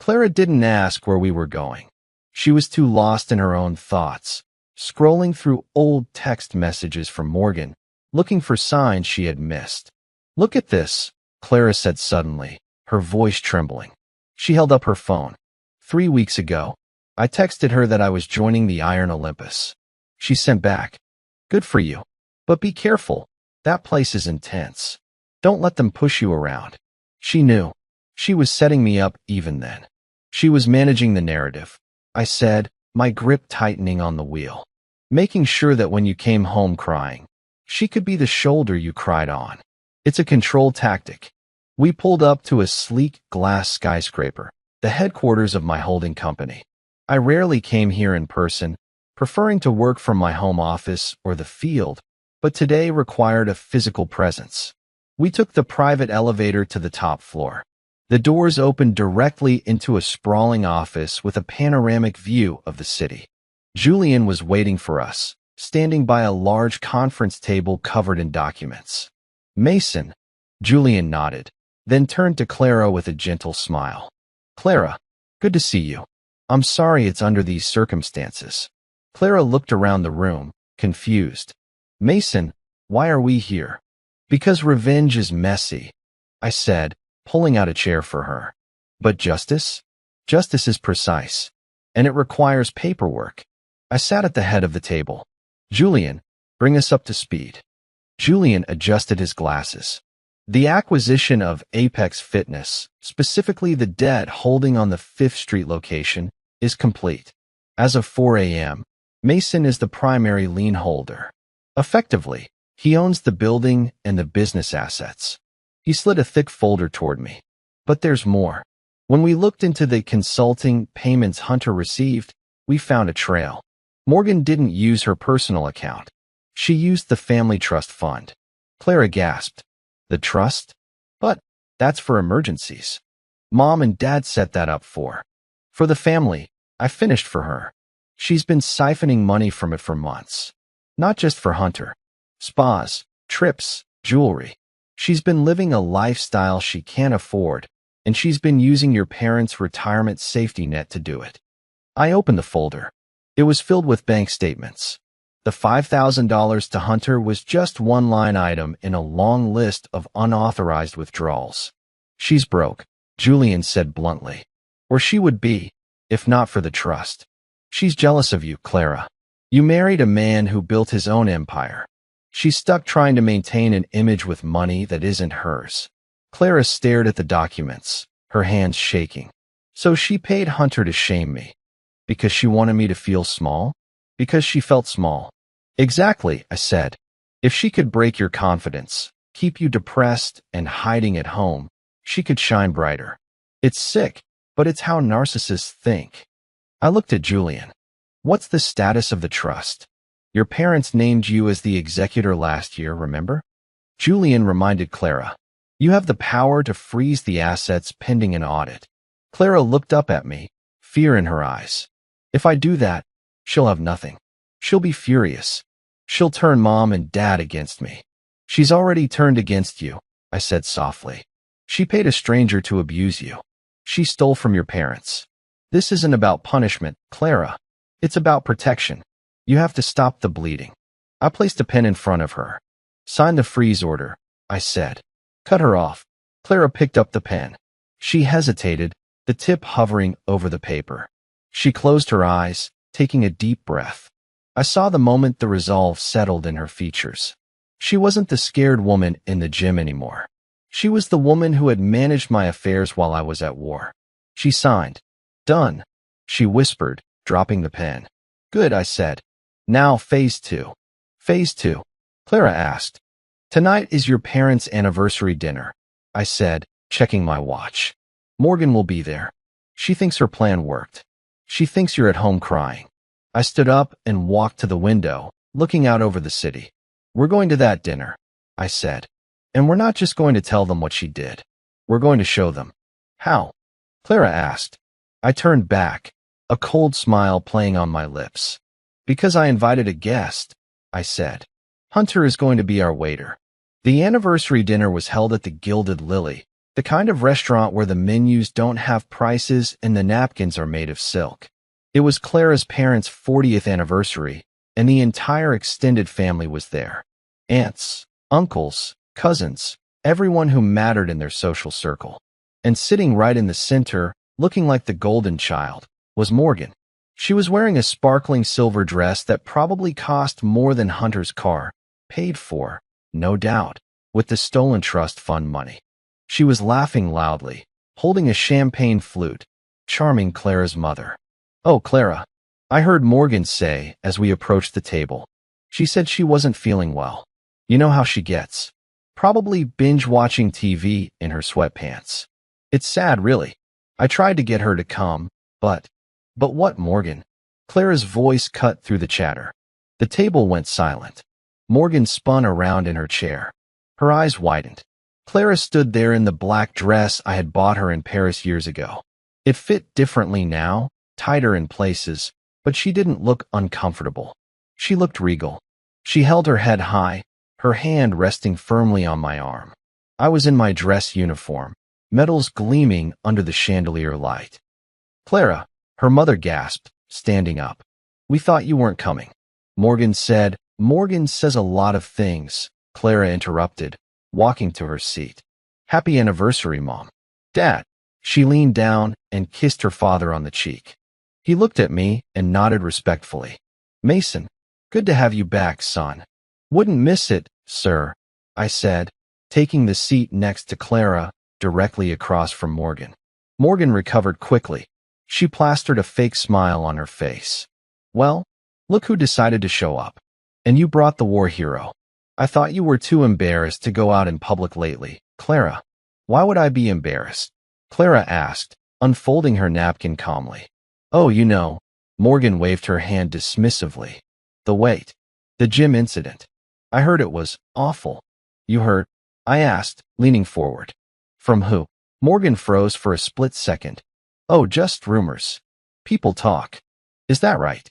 Clara didn't ask where we were going. She was too lost in her own thoughts, scrolling through old text messages from Morgan, looking for signs she had missed. "Look at this," Clara said suddenly, her voice trembling. She held up her phone. 3 weeks ago, I texted her that I was joining the Iron Olympus. She sent back, "Good for you. But be careful. That place is intense. Don't let them push you around." She knew. She was setting me up even then. She was managing the narrative, I said, my grip tightening on the wheel. "Making sure that when you came home crying, she could be the shoulder you cried on." It's a control tactic. We pulled up to a sleek glass skyscraper, the headquarters of my holding company. I rarely came here in person, preferring to work from my home office or the field, but today required a physical presence. We took the private elevator to the top floor. The doors opened directly into a sprawling office with a panoramic view of the city. Julian was waiting for us, standing by a large conference table covered in documents. Mason, Julian nodded, then turned to Clara with a gentle smile. Clara, good to see you. I'm sorry it's under these circumstances. Clara looked around the room, confused. Mason, why are we here? Because revenge is messy, I said, pulling out a chair for her. But justice? Justice is precise, and it requires paperwork. I sat at the head of the table. Julian, bring us up to speed. Julian adjusted his glasses. The acquisition of Apex Fitness, specifically the debt holding on the 5th Street location, is complete. As of 4 a.m., Mason is the primary lien holder. Effectively, he owns the building and the business assets. He slid a thick folder toward me. But there's more. When we looked into the consulting payments Hunter received, we found a trail. Morgan didn't use her personal account. She used the family trust fund. Clara gasped. The trust? But that's for emergencies. Mom and Dad set that up for the family. I finished for her. She's been siphoning money from it for months. Not just for Hunter. Spas, trips, jewelry. She's been living a lifestyle she can't afford, and she's been using your parents' retirement safety net to do it. I opened the folder. It was filled with bank statements. The $5,000 to Hunter was just one line item in a long list of unauthorized withdrawals. She's broke, Julian said bluntly. Or she would be, if not for the trust. She's jealous of you, Clara. You married a man who built his own empire. She's stuck trying to maintain an image with money that isn't hers. Clara stared at the documents, her hands shaking. So she paid Hunter to shame me. Because she wanted me to feel small? Because she felt small. Exactly, I said. If she could break your confidence, keep you depressed and hiding at home, she could shine brighter. It's sick, but it's how narcissists think. I looked at Julian. What's the status of the trust? Your parents named you as the executor last year, remember? Julian reminded Clara. You have the power to freeze the assets pending an audit. Clara looked up at me, fear in her eyes. If I do that, she'll have nothing. She'll be furious. She'll turn Mom and Dad against me. She's already turned against you, I said softly. She paid a stranger to abuse you. She stole from your parents. This isn't about punishment, Clara. It's about protection. You have to stop the bleeding. I placed a pen in front of her. Sign the freeze order, I said. Cut her off. Clara picked up the pen. She hesitated, the tip hovering over the paper. She closed her eyes, taking a deep breath. I saw the moment the resolve settled in her features. She wasn't the scared woman in the gym anymore. She was the woman who had managed my affairs while I was at war. She signed. Done, she whispered, dropping the pen. Good, I said. Now phase 2. Phase 2, Clara asked. Tonight is your parents' anniversary dinner, I said, checking my watch. Morgan will be there. She thinks her plan worked. She thinks you're at home crying. I stood up and walked to the window, looking out over the city. We're going to that dinner, I said. And we're not just going to tell them what she did. We're going to show them. How? Clara asked. I turned back, a cold smile playing on my lips. Because I invited a guest, I said. Hunter is going to be our waiter. The anniversary dinner was held at the Gilded Lily, the kind of restaurant where the menus don't have prices and the napkins are made of silk. It was Clara's parents' 40th anniversary, and the entire extended family was there. Aunts, uncles, cousins, everyone who mattered in their social circle. And sitting right in the center, looking like the golden child, was Morgan. She was wearing a sparkling silver dress that probably cost more than Hunter's car, paid for, no doubt, with the stolen trust fund money. She was laughing loudly, holding a champagne flute, charming Clara's mother. Oh, Clara, I heard Morgan say as we approached the table. She said she wasn't feeling well. You know how she gets. Probably binge-watching TV in her sweatpants. It's sad, really. I tried to get her to come, but what, Morgan? Clara's voice cut through the chatter. The table went silent. Morgan spun around in her chair. Her eyes widened. Clara stood there in the black dress I had bought her in Paris years ago. It fit differently now, tighter in places, but she didn't look uncomfortable. She looked regal. She held her head high, her hand resting firmly on my arm. I was in my dress uniform, metals gleaming under the chandelier light. Clara, her mother gasped, standing up. We thought you weren't coming. Morgan said. Morgan says a lot of things, Clara interrupted, walking to her seat. Happy anniversary, Mom. Dad. She leaned down and kissed her father on the cheek. He looked at me and nodded respectfully. Mason, good to have you back, son. Wouldn't miss it, sir, I said, taking the seat next to Clara, directly across from Morgan. Morgan recovered quickly. She plastered a fake smile on her face. Well, look who decided to show up. And you brought the war hero. I thought you were too embarrassed to go out in public lately, Clara. Why would I be embarrassed? Clara asked, unfolding her napkin calmly. Oh, you know. Morgan waved her hand dismissively. The wait. The gym incident. I heard it was awful. You heard? I asked, leaning forward. From who? Morgan froze for a split second. Oh, just rumors. People talk. Is that right?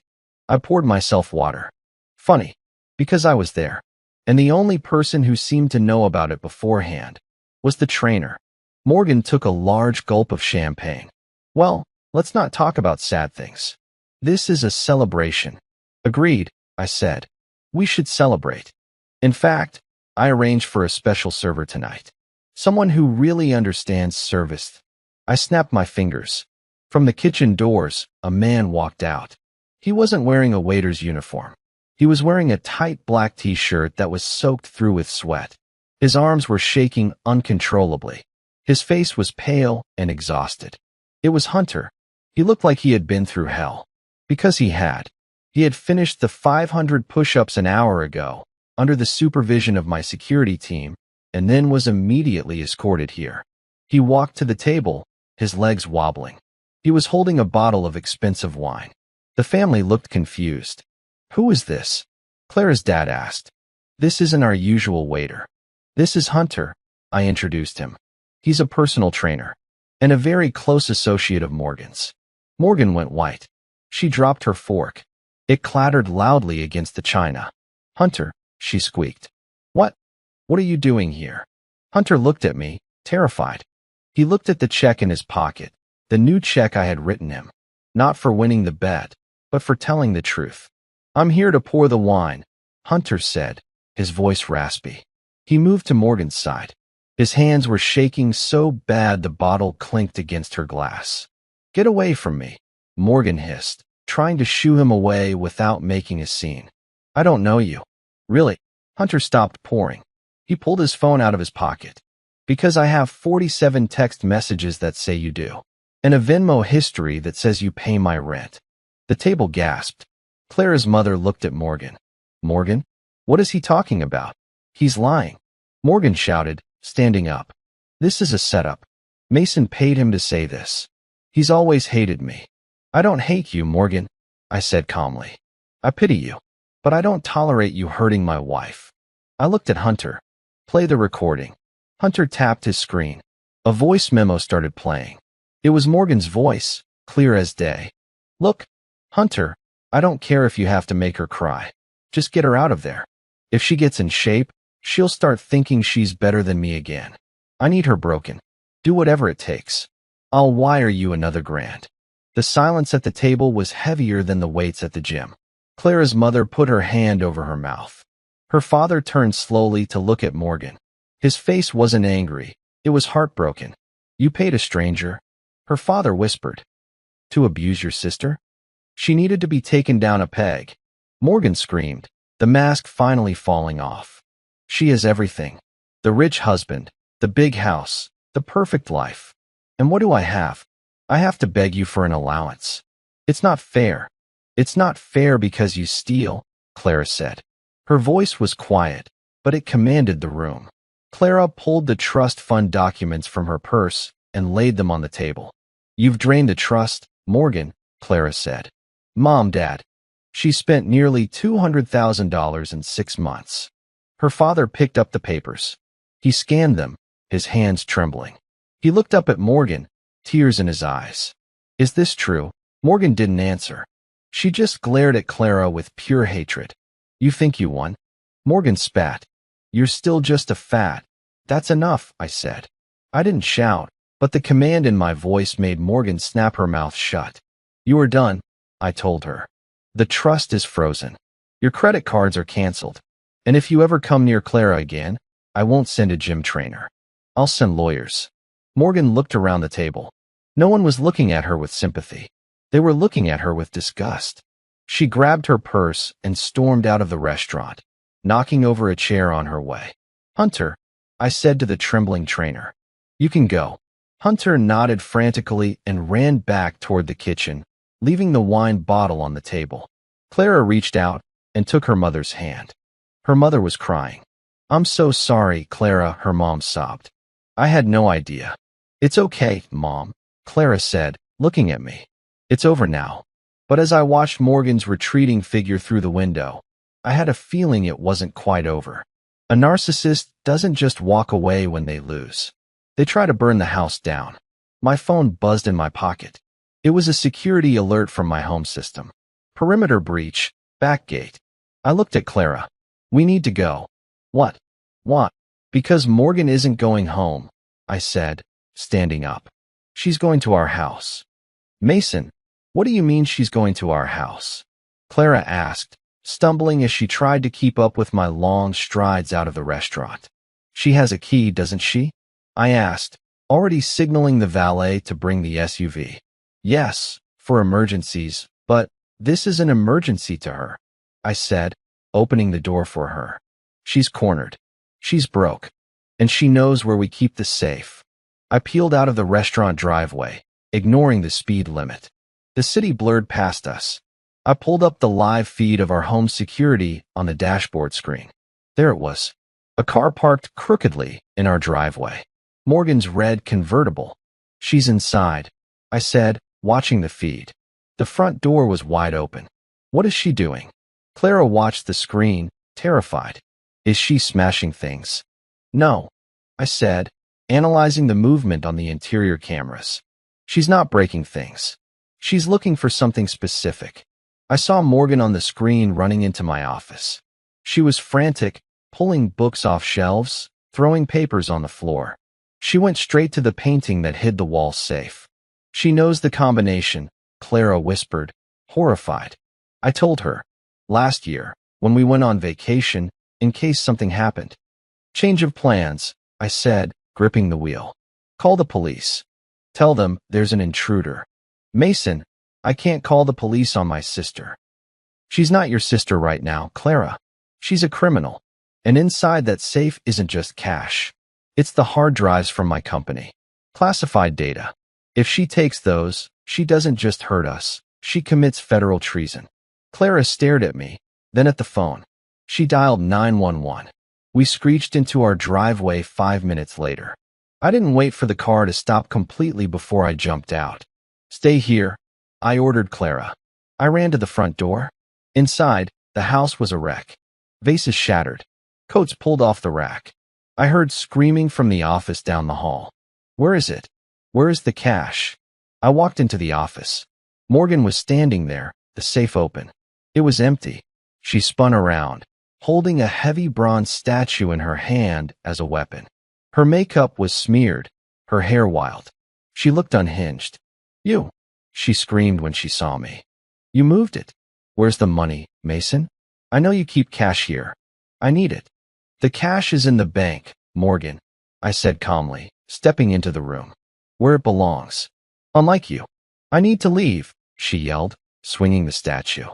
I poured myself water. Funny, because I was there. And the only person who seemed to know about it beforehand was the trainer. Morgan took a large gulp of champagne. Well, let's not talk about sad things. This is a celebration. Agreed, I said. We should celebrate. In fact, I arranged for a special server tonight. Someone who really understands service. I snapped my fingers. From the kitchen doors, a man walked out. He wasn't wearing a waiter's uniform. He was wearing a tight black t-shirt that was soaked through with sweat. His arms were shaking uncontrollably. His face was pale and exhausted. It was Hunter. He looked like he had been through hell. Because he had. He had finished the 500 push-ups an hour ago, under the supervision of my security team, and then was immediately escorted here. He walked to the table, his legs wobbling. He was holding a bottle of expensive wine. The family looked confused. Who is this? Clara's dad asked. This isn't our usual waiter. This is Hunter, I introduced him. He's a personal trainer, and a very close associate of Morgan's. Morgan went white. She dropped her fork. It clattered loudly against the china. Hunter, she squeaked. What? What are you doing here? Hunter looked at me, terrified. He looked at the check in his pocket, the new check I had written him. Not for winning the bet, but for telling the truth. I'm here to pour the wine, Hunter said, his voice raspy. He moved to Morgan's side. His hands were shaking so bad the bottle clinked against her glass. Get away from me, Morgan hissed, trying to shoo him away without making a scene. I don't know you. Really? Hunter stopped pouring. He pulled his phone out of his pocket. Because I have 47 text messages that say you do. And a Venmo history that says you pay my rent. The table gasped. Clara's mother looked at Morgan. Morgan? What is he talking about? He's lying. Morgan shouted, standing up. This is a setup. Mason paid him to say this. He's always hated me. I don't hate you, Morgan, I said calmly. I pity you. But I don't tolerate you hurting my wife. I looked at Hunter. Play the recording. Hunter tapped his screen. A voice memo started playing. It was Morgan's voice, clear as day. Look, Hunter, I don't care if you have to make her cry. Just get her out of there. If she gets in shape, she'll start thinking she's better than me again. I need her broken. Do whatever it takes. I'll wire you another grand. The silence at the table was heavier than the weights at the gym. Clara's mother put her hand over her mouth. Her father turned slowly to look at Morgan. His face wasn't angry. It was heartbroken. You paid a stranger, her father whispered. To abuse your sister? She needed to be taken down a peg. Morgan screamed, the mask finally falling off. She is everything. The rich husband, the big house, the perfect life. And what do I have? I have to beg you for an allowance. It's not fair. It's not fair because you steal, Clara said. Her voice was quiet, but it commanded the room. Clara pulled the trust fund documents from her purse and laid them on the table. You've drained the trust, Morgan, Clara said. Mom, Dad. She spent nearly $200,000 in 6 months. Her father picked up the papers. He scanned them, his hands trembling. He looked up at Morgan, tears in his eyes. Is this true? Morgan didn't answer. She just glared at Clara with pure hatred. You think you won? Morgan spat. You're still just a fat. That's enough, I said. I didn't shout, but the command in my voice made Morgan snap her mouth shut. You are done, I told her. The trust is frozen. Your credit cards are canceled. And if you ever come near Clara again, I won't send a gym trainer. I'll send lawyers. Morgan looked around the table. No one was looking at her with sympathy. They were looking at her with disgust. She grabbed her purse and stormed out of the restaurant, knocking over a chair on her way. Hunter, I said to the trembling trainer. You can go. Hunter nodded frantically and ran back toward the kitchen, leaving the wine bottle on the table. Clara reached out and took her mother's hand. Her mother was crying. I'm so sorry, Clara, her mom sobbed. I had no idea. It's okay, Mom, Clara said, looking at me. It's over now. But as I watched Morgan's retreating figure through the window, I had a feeling it wasn't quite over. A narcissist doesn't just walk away when they lose. They try to burn the house down. My phone buzzed in my pocket. It was a security alert from my home system. Perimeter breach, back gate. I looked at Clara. We need to go. What? What? Because Morgan isn't going home, I said, standing up. She's going to our house. Mason, what do you mean she's going to our house? Clara asked, stumbling as she tried to keep up with my long strides out of the restaurant. She has a key, doesn't she? I asked, already signaling the valet to bring the SUV. Yes, for emergencies, but this is an emergency to her, I said, opening the door for her. She's cornered. She's broke. And she knows where we keep the safe. I peeled out of the restaurant driveway, ignoring the speed limit. The city blurred past us. I pulled up the live feed of our home security on the dashboard screen. There it was. A car parked crookedly in our driveway. Morgan's red convertible. She's inside, I said, watching the feed. The front door was wide open. What is she doing? Clara watched the screen, terrified. Is she smashing things? No, I said, analyzing the movement on the interior cameras. She's not breaking things. She's looking for something specific. I saw Morgan on the screen running into my office. She was frantic, pulling books off shelves, throwing papers on the floor. She went straight to the painting that hid the wall safe. She knows the combination, Clara whispered, horrified. I told her, last year, when we went on vacation, in case something happened. Change of plans, I said, gripping the wheel. Call the police. Tell them there's an intruder. Mason, I can't call the police on my sister. She's not your sister right now, Clara. She's a criminal. And inside that safe isn't just cash. It's the hard drives from my company. Classified data. If she takes those, she doesn't just hurt us. She commits federal treason. Clara stared at me, then at the phone. She dialed 911. We screeched into our driveway 5 minutes later. I didn't wait for the car to stop completely before I jumped out. Stay here, I ordered Clara. I ran to the front door. Inside, the house was a wreck. Vases shattered. Coats pulled off the rack. I heard screaming from the office down the hall. Where is it? Where is the cash? I walked into the office. Morgan was standing there, the safe open. It was empty. She spun around, holding a heavy bronze statue in her hand as a weapon. Her makeup was smeared, her hair wild. She looked unhinged. You, she screamed when she saw me. You moved it. Where's the money, Mason? I know you keep cash here. I need it. The cash is in the bank, Morgan, I said calmly, stepping into the room. Where it belongs. Unlike you. I need to leave, she yelled, swinging the statue.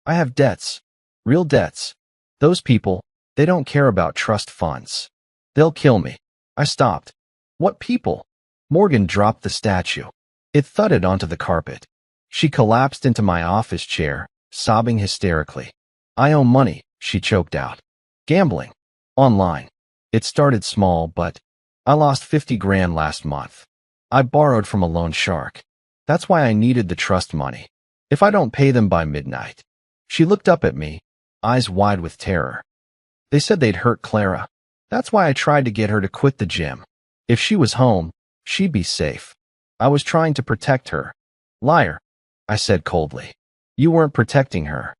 I have debts. Real debts. Those people, they don't care about trust funds. They'll kill me. I stopped. What people? Morgan dropped the statue. It thudded onto the carpet. She collapsed into my office chair, sobbing hysterically. I owe money, she choked out. Gambling. Online. It started small, but I lost 50 grand last month. I borrowed from a loan shark. That's why I needed the trust money. If I don't pay them by midnight. She looked up at me, eyes wide with terror. They said they'd hurt Clara. That's why I tried to get her to quit the gym. If she was home, she'd be safe. I was trying to protect her. Liar, I said coldly. You weren't protecting her.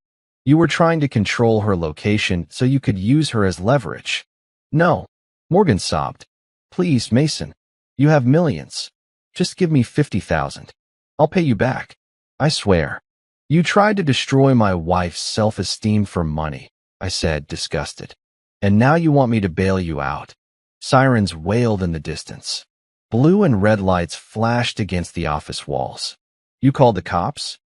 You were trying to control her location so you could use her as leverage. No, Morgan sobbed. Please, Mason. You have millions. Just give me 50,000. I'll pay you back. I swear. You tried to destroy my wife's self-esteem for money, I said, disgusted. And now you want me to bail you out. Sirens wailed in the distance. Blue and red lights flashed against the office walls. You called the cops?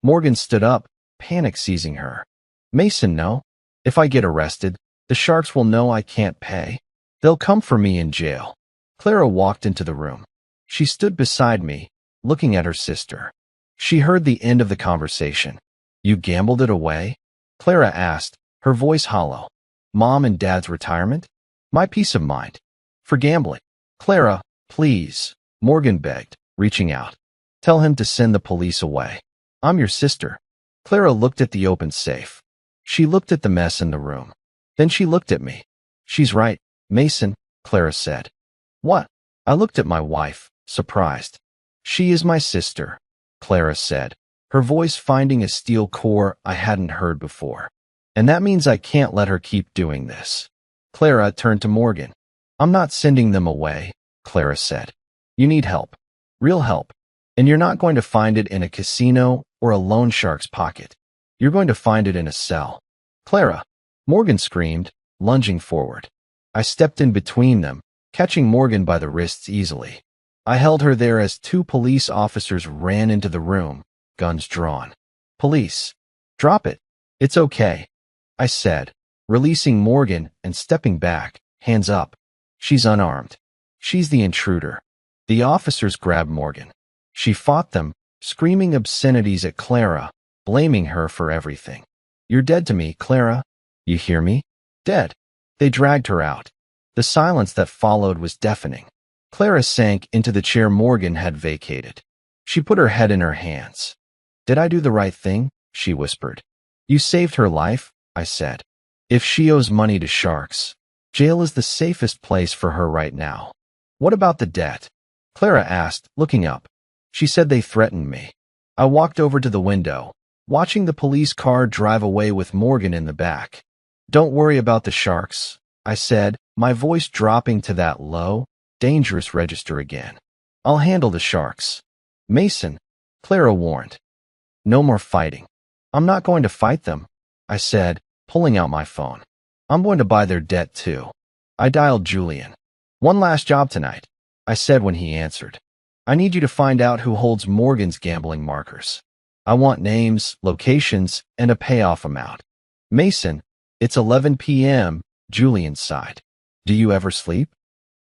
Morgan stood up, panic seizing her. Mason, no. If I get arrested, the sharks will know I can't pay. They'll come for me in jail. Clara walked into the room. She stood beside me, looking at her sister. She heard the end of the conversation. You gambled it away? Clara asked, her voice hollow. Mom and Dad's retirement? My peace of mind. For gambling. Clara, please, Morgan begged, reaching out. Tell him to send the police away. I'm your sister. Clara looked at the open safe. She looked at the mess in the room. Then she looked at me. She's right, Mason, Clara said. What? I looked at my wife, surprised. She is my sister, Clara said, her voice finding a steel core I hadn't heard before. And that means I can't let her keep doing this. Clara turned to Morgan. I'm not sending them away, Clara said. You need help. Real help. And you're not going to find it in a casino or a loan shark's pocket. You're going to find it in a cell. Clara, Morgan screamed, lunging forward. I stepped in between them, catching Morgan by the wrists easily. I held her there as two police officers ran into the room, guns drawn. Police. Drop it. It's okay, I said, releasing Morgan and stepping back, hands up. She's unarmed. She's the intruder. The officers grabbed Morgan. She fought them, screaming obscenities at Clara, blaming her for everything. You're dead to me, Clara. You hear me? Dead. They dragged her out. The silence that followed was deafening. Clara sank into the chair Morgan had vacated. She put her head in her hands. Did I do the right thing? She whispered. You saved her life, I said. If she owes money to sharks, jail is the safest place for her right now. What about the debt? Clara asked, looking up. She said they threatened me. I walked over to the window, watching the police car drive away with Morgan in the back. Don't worry about the sharks, I said, my voice dropping to that low, dangerous register again. I'll handle the sharks. Mason, Clara warned. No more fighting. I'm not going to fight them, I said, pulling out my phone. I'm going to buy their debt too. I dialed Julian. One last job tonight, I said when he answered. I need you to find out who holds Morgan's gambling markers. I want names, locations, and a payoff amount. Mason, it's 11 p.m., Julian sighed. Do you ever sleep?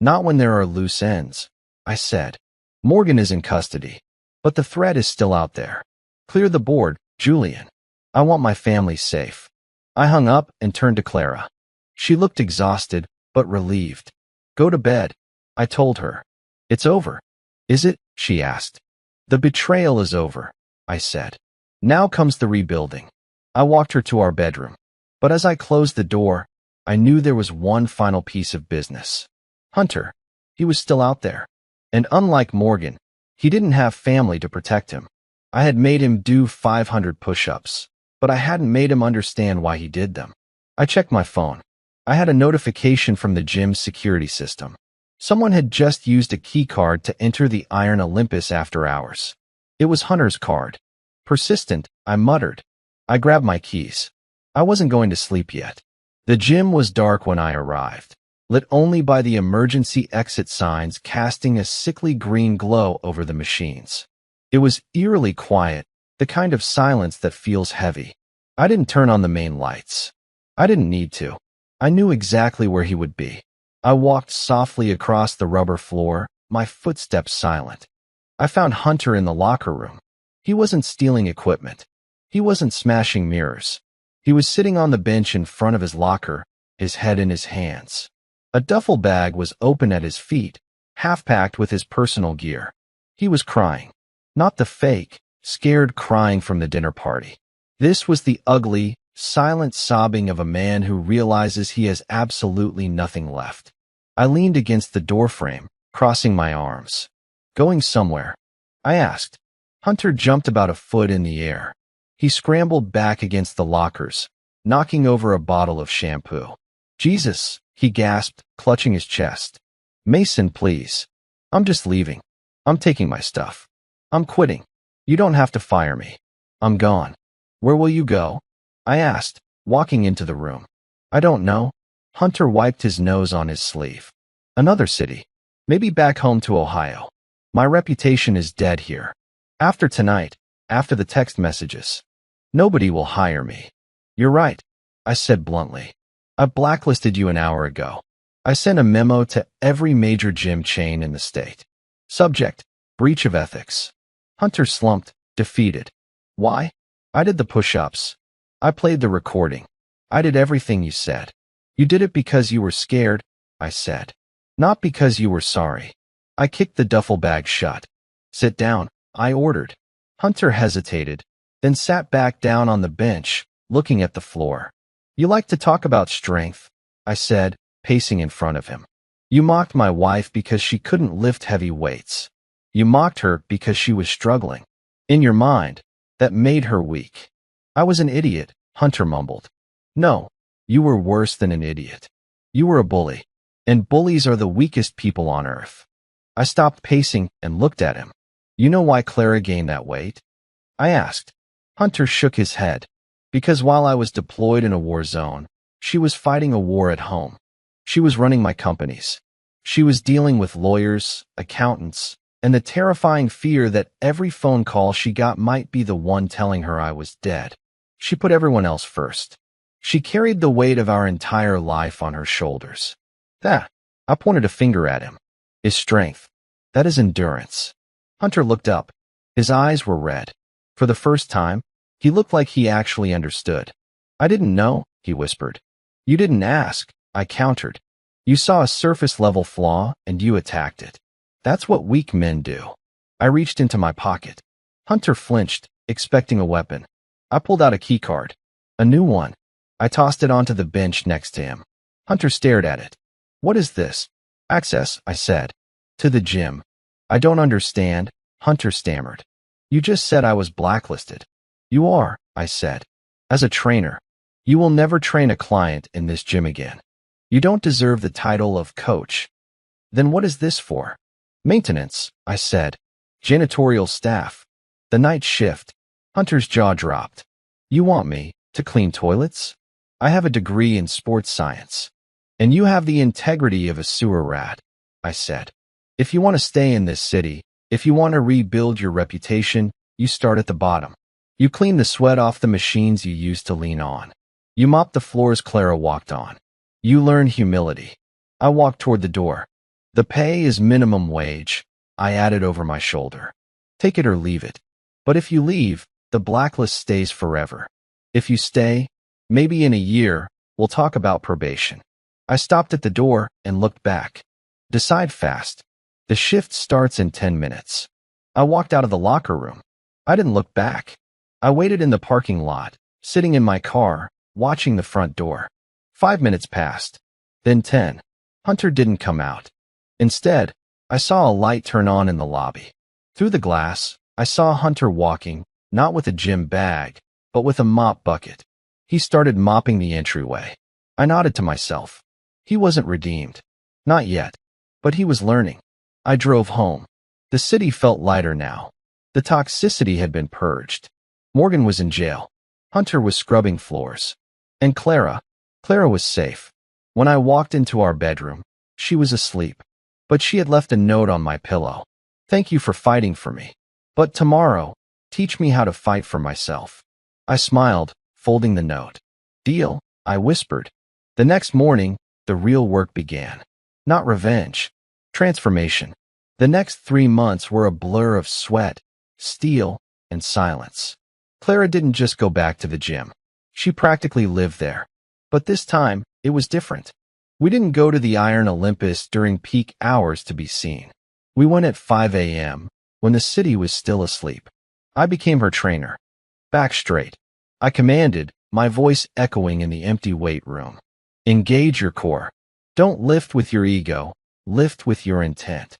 Not when there are loose ends, I said. Morgan is in custody, but the threat is still out there. Clear the board, Julian. I want my family safe. I hung up and turned to Clara. She looked exhausted, but relieved. Go to bed, I told her. It's over. Is it? She asked. The betrayal is over, I said. Now comes the rebuilding. I walked her to our bedroom. But as I closed the door, I knew there was one final piece of business. Hunter. He was still out there. And unlike Morgan, he didn't have family to protect him. I had made him do 500 push-ups, but I hadn't made him understand why he did them. I checked my phone. I had a notification from the gym's security system. Someone had just used a key card to enter the Iron Olympus after hours. It was Hunter's card. Persistent, I muttered. I grabbed my keys. I wasn't going to sleep yet. The gym was dark when I arrived, lit only by the emergency exit signs casting a sickly green glow over the machines. It was eerily quiet, the kind of silence that feels heavy. I didn't turn on the main lights. I didn't need to. I knew exactly where he would be. I walked softly across the rubber floor, my footsteps silent. I found Hunter in the locker room. He wasn't stealing equipment. He wasn't smashing mirrors. He was sitting on the bench in front of his locker, his head in his hands. A duffel bag was open at his feet, half-packed with his personal gear. He was crying. Not the fake, scared crying from the dinner party. This was the ugly, silent sobbing of a man who realizes he has absolutely nothing left. I leaned against the doorframe, crossing my arms. Going somewhere? I asked. Hunter jumped about a foot in the air. He scrambled back against the lockers, knocking over a bottle of shampoo. Jesus, he gasped, clutching his chest. Mason, please. I'm just leaving. I'm taking my stuff. I'm quitting. You don't have to fire me. I'm gone. Where will you go? I asked, walking into the room. I don't know. Hunter wiped his nose on his sleeve. Another city. Maybe back home to Ohio. My reputation is dead here. After tonight, after the text messages, nobody will hire me. You're right, I said bluntly. I blacklisted you an hour ago. I sent a memo to every major gym chain in the state. Subject, breach of ethics. Hunter slumped, defeated. Why? I did the push-ups. I played the recording. I did everything you said. You did it because you were scared, I said. Not because you were sorry. I kicked the duffel bag shut. Sit down, I ordered. Hunter hesitated, then sat back down on the bench, looking at the floor. You like to talk about strength, I said, pacing in front of him. You mocked my wife because she couldn't lift heavy weights. You mocked her because she was struggling. In your mind, that made her weak. I was an idiot, Hunter mumbled. No, you were worse than an idiot. You were a bully, and bullies are the weakest people on earth. I stopped pacing and looked at him. You know why Clara gained that weight? I asked. Hunter shook his head. Because while I was deployed in a war zone, she was fighting a war at home. She was running my companies. She was dealing with lawyers, accountants, and the terrifying fear that every phone call she got might be the one telling her I was dead. She put everyone else first. She carried the weight of our entire life on her shoulders. That, I pointed a finger at him, is strength. That is endurance. Hunter looked up. His eyes were red. For the first time, he looked like he actually understood. I didn't know, he whispered. You didn't ask, I countered. You saw a surface-level flaw, and you attacked it. That's what weak men do. I reached into my pocket. Hunter flinched, expecting a weapon. I pulled out a keycard. A new one. I tossed it onto the bench next to him. Hunter stared at it. What is this? Access, I said. To the gym. I don't understand, Hunter stammered. You just said I was blacklisted. You are, I said. As a trainer. You will never train a client in this gym again. You don't deserve the title of coach. Then what is this for? Maintenance, I said. Janitorial staff. The night shift. Hunter's jaw dropped. You want me to clean toilets? I have a degree in sports science. And you have the integrity of a sewer rat, I said. If you want to stay in this city, if you want to rebuild your reputation, you start at the bottom. You clean the sweat off the machines you used to lean on. You mop the floors Clara walked on. You learn humility. I walked toward the door. The pay is minimum wage, I added over my shoulder. Take it or leave it. But if you leave, the blacklist stays forever. If you stay, maybe in a year, we'll talk about probation. I stopped at the door and looked back. Decide fast. The shift starts in 10 minutes. I walked out of the locker room. I didn't look back. I waited in the parking lot, sitting in my car, watching the front door. 5 minutes passed. Then 10. Hunter didn't come out. Instead, I saw a light turn on in the lobby. Through the glass, I saw Hunter walking, not with a gym bag, but with a mop bucket. He started mopping the entryway. I nodded to myself. He wasn't redeemed. Not yet. But he was learning. I drove home. The city felt lighter now. The toxicity had been purged. Morgan was in jail. Hunter was scrubbing floors. And Clara was safe. When I walked into our bedroom, she was asleep. But she had left a note on my pillow. Thank you for fighting for me. But tomorrow, teach me how to fight for myself. I smiled, folding the note. Deal, I whispered. The next morning, the real work began. Not revenge. Transformation. The next 3 months were a blur of sweat, steel, and silence. Clara didn't just go back to the gym. She practically lived there. But this time, it was different. We didn't go to the Iron Olympus during peak hours to be seen. We went at 5 a.m., when the city was still asleep. I became her trainer. Back straight. I commanded, my voice echoing in the empty weight room. Engage your core. Don't lift with your ego, lift with your intent.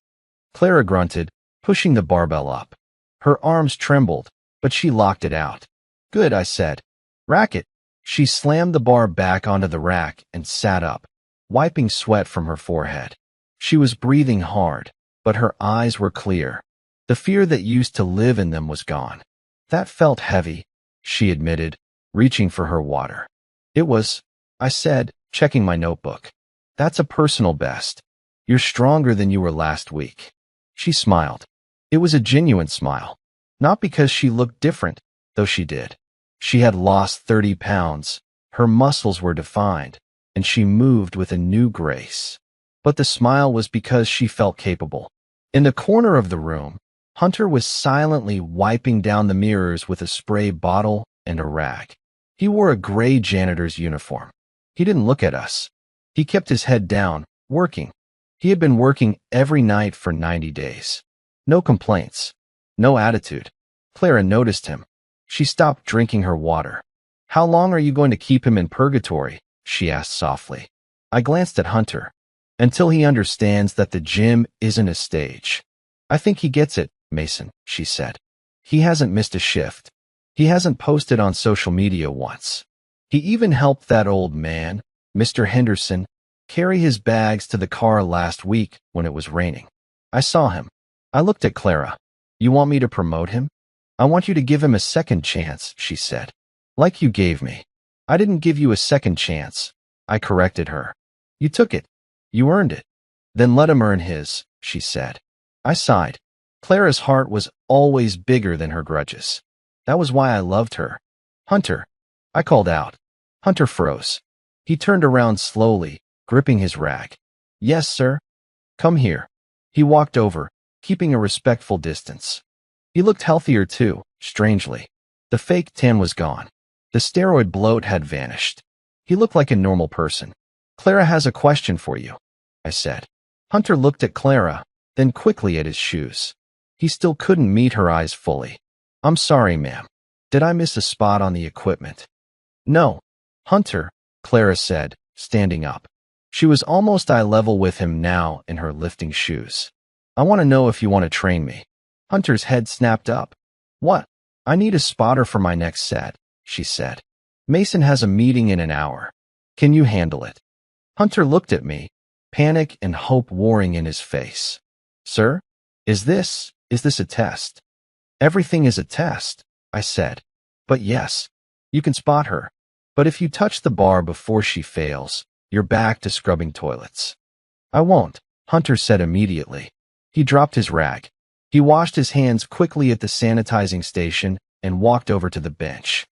Clara grunted, pushing the barbell up. Her arms trembled, but she locked it out. Good, I said. Rack it. She slammed the bar back onto the rack and sat up, wiping sweat from her forehead. She was breathing hard, but her eyes were clear. The fear that used to live in them was gone. That felt heavy, she admitted, reaching for her water. It was, I said, checking my notebook. That's a personal best. You're stronger than you were last week. She smiled. It was a genuine smile. Not because she looked different, though she did. She had lost 30 pounds, her muscles were defined, and she moved with a new grace. But the smile was because she felt capable. In the corner of the room, Hunter was silently wiping down the mirrors with a spray bottle and a rag. He wore a gray janitor's uniform. He didn't look at us. He kept his head down, working. He had been working every night for 90 days. No complaints. No attitude. Clara noticed him. She stopped drinking her water. How long are you going to keep him in purgatory? She asked softly. I glanced at Hunter. Until he understands that the gym isn't a stage. I think he gets it, Mason, she said. He hasn't missed a shift. He hasn't posted on social media once. He even helped that old man, Mr. Henderson, carry his bags to the car last week when it was raining. I saw him. I looked at Clara. You want me to promote him? I want you to give him a second chance, she said. Like you gave me. I didn't give you a second chance. I corrected her. You took it. You earned it. Then let him earn his, she said. I sighed. Clara's heart was always bigger than her grudges. That was why I loved her. Hunter. I called out. Hunter froze. He turned around slowly, gripping his rag. Yes, sir. Come here. He walked over, keeping a respectful distance. He looked healthier too, strangely. The fake tan was gone. The steroid bloat had vanished. He looked like a normal person. Clara has a question for you, I said. Hunter looked at Clara, then quickly at his shoes. He still couldn't meet her eyes fully. I'm sorry, ma'am. Did I miss a spot on the equipment? No. Hunter, Clara said, standing up. She was almost eye level with him now in her lifting shoes. I want to know if you want to train me. Hunter's head snapped up. What? I need a spotter for my next set, she said. Mason has a meeting in an hour. Can you handle it? Hunter looked at me, panic and hope warring in his face. Sir, is this a test? Everything is a test, I said. But yes, you can spot her. But if you touch the bar before she fails, you're back to scrubbing toilets. I won't, Hunter said immediately. He dropped his rag. He washed his hands quickly at the sanitizing station and walked over to the bench.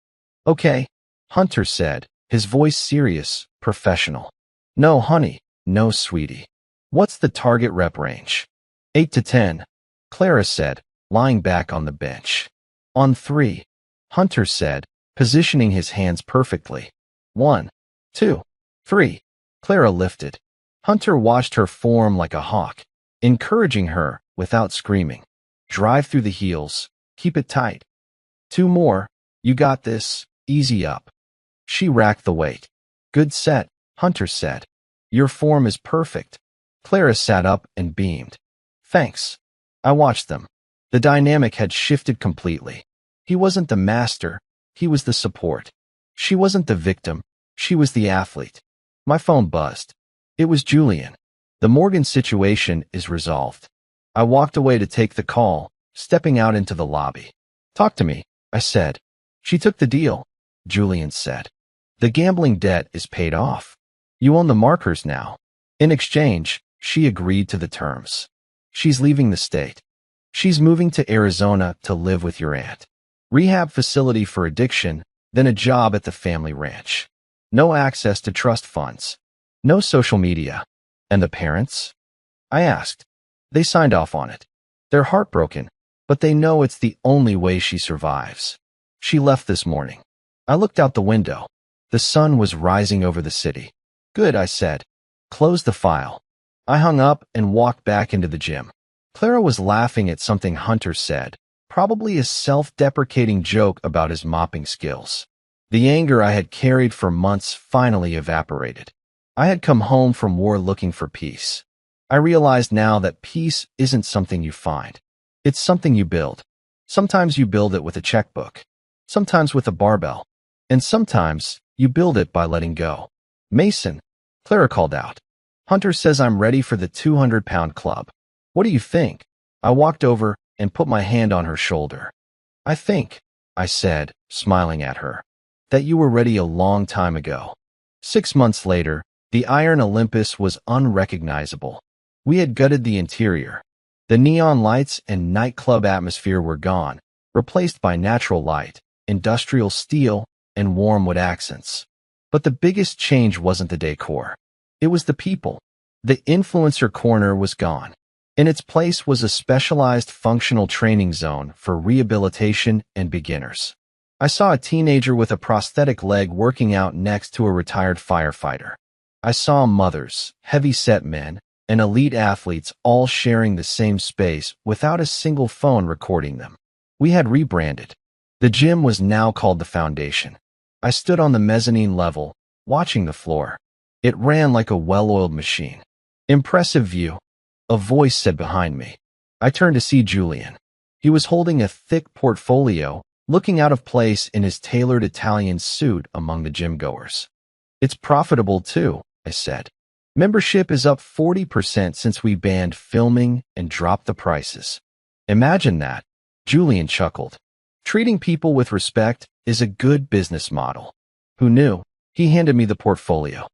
Okay, Hunter said, his voice serious, professional. No, honey, no, sweetie. What's the target rep range? 8 to 10, Clara said, lying back on the bench. On 3, Hunter said, positioning his hands perfectly. 1, 2, 3, Clara lifted. Hunter watched her form like a hawk, encouraging her without screaming. Drive through the heels. Keep it tight. 2 more. You got this. Easy up. She racked the weight. Good set, Hunter said. Your form is perfect. Clara sat up and beamed. Thanks. I watched them. The dynamic had shifted completely. He wasn't the master. He was the support. She wasn't the victim. She was the athlete. My phone buzzed. It was Julian. The Morgan situation is resolved. I walked away to take the call, stepping out into the lobby. Talk to me, I said. She took the deal, Julian said. The gambling debt is paid off. You own the markers now. In exchange, she agreed to the terms. She's leaving the state. She's moving to Arizona to live with your aunt. Rehab facility for addiction, then a job at the family ranch. No access to trust funds. No social media. And the parents? I asked. They signed off on it. They're heartbroken, but they know it's the only way she survives. She left this morning. I looked out the window. The sun was rising over the city. Good, I said. Close the file. I hung up and walked back into the gym. Clara was laughing at something Hunter said, probably a self-deprecating joke about his mopping skills. The anger I had carried for months finally evaporated. I had come home from war looking for peace. I realized now that peace isn't something you find. It's something you build. Sometimes you build it with a checkbook. Sometimes with a barbell. And sometimes you build it by letting go. Mason, Clara called out. Hunter says I'm ready for the 200-pound club. What do you think? I walked over and put my hand on her shoulder. I think, I said, smiling at her, that you were ready a long time ago. 6 months later, the Iron Olympus was unrecognizable. We had gutted the interior. The neon lights and nightclub atmosphere were gone, replaced by natural light, industrial steel, and warm wood accents. But the biggest change wasn't the decor. It was the people. The influencer corner was gone. In its place was a specialized functional training zone for rehabilitation and beginners. I saw a teenager with a prosthetic leg working out next to a retired firefighter. I saw mothers, heavy-set men, and elite athletes all sharing the same space without a single phone recording them. We had rebranded. The gym was now called the Foundation. I stood on the mezzanine level, watching the floor. It ran like a well-oiled machine. Impressive view, a voice said behind me. I turned to see Julian. He was holding a thick portfolio, looking out of place in his tailored Italian suit among the gym-goers. It's profitable too, I said. Membership is up 40% since we banned filming and dropped the prices. Imagine that, Julian chuckled. Treating people with respect is a good business model. Who knew? He handed me the portfolio.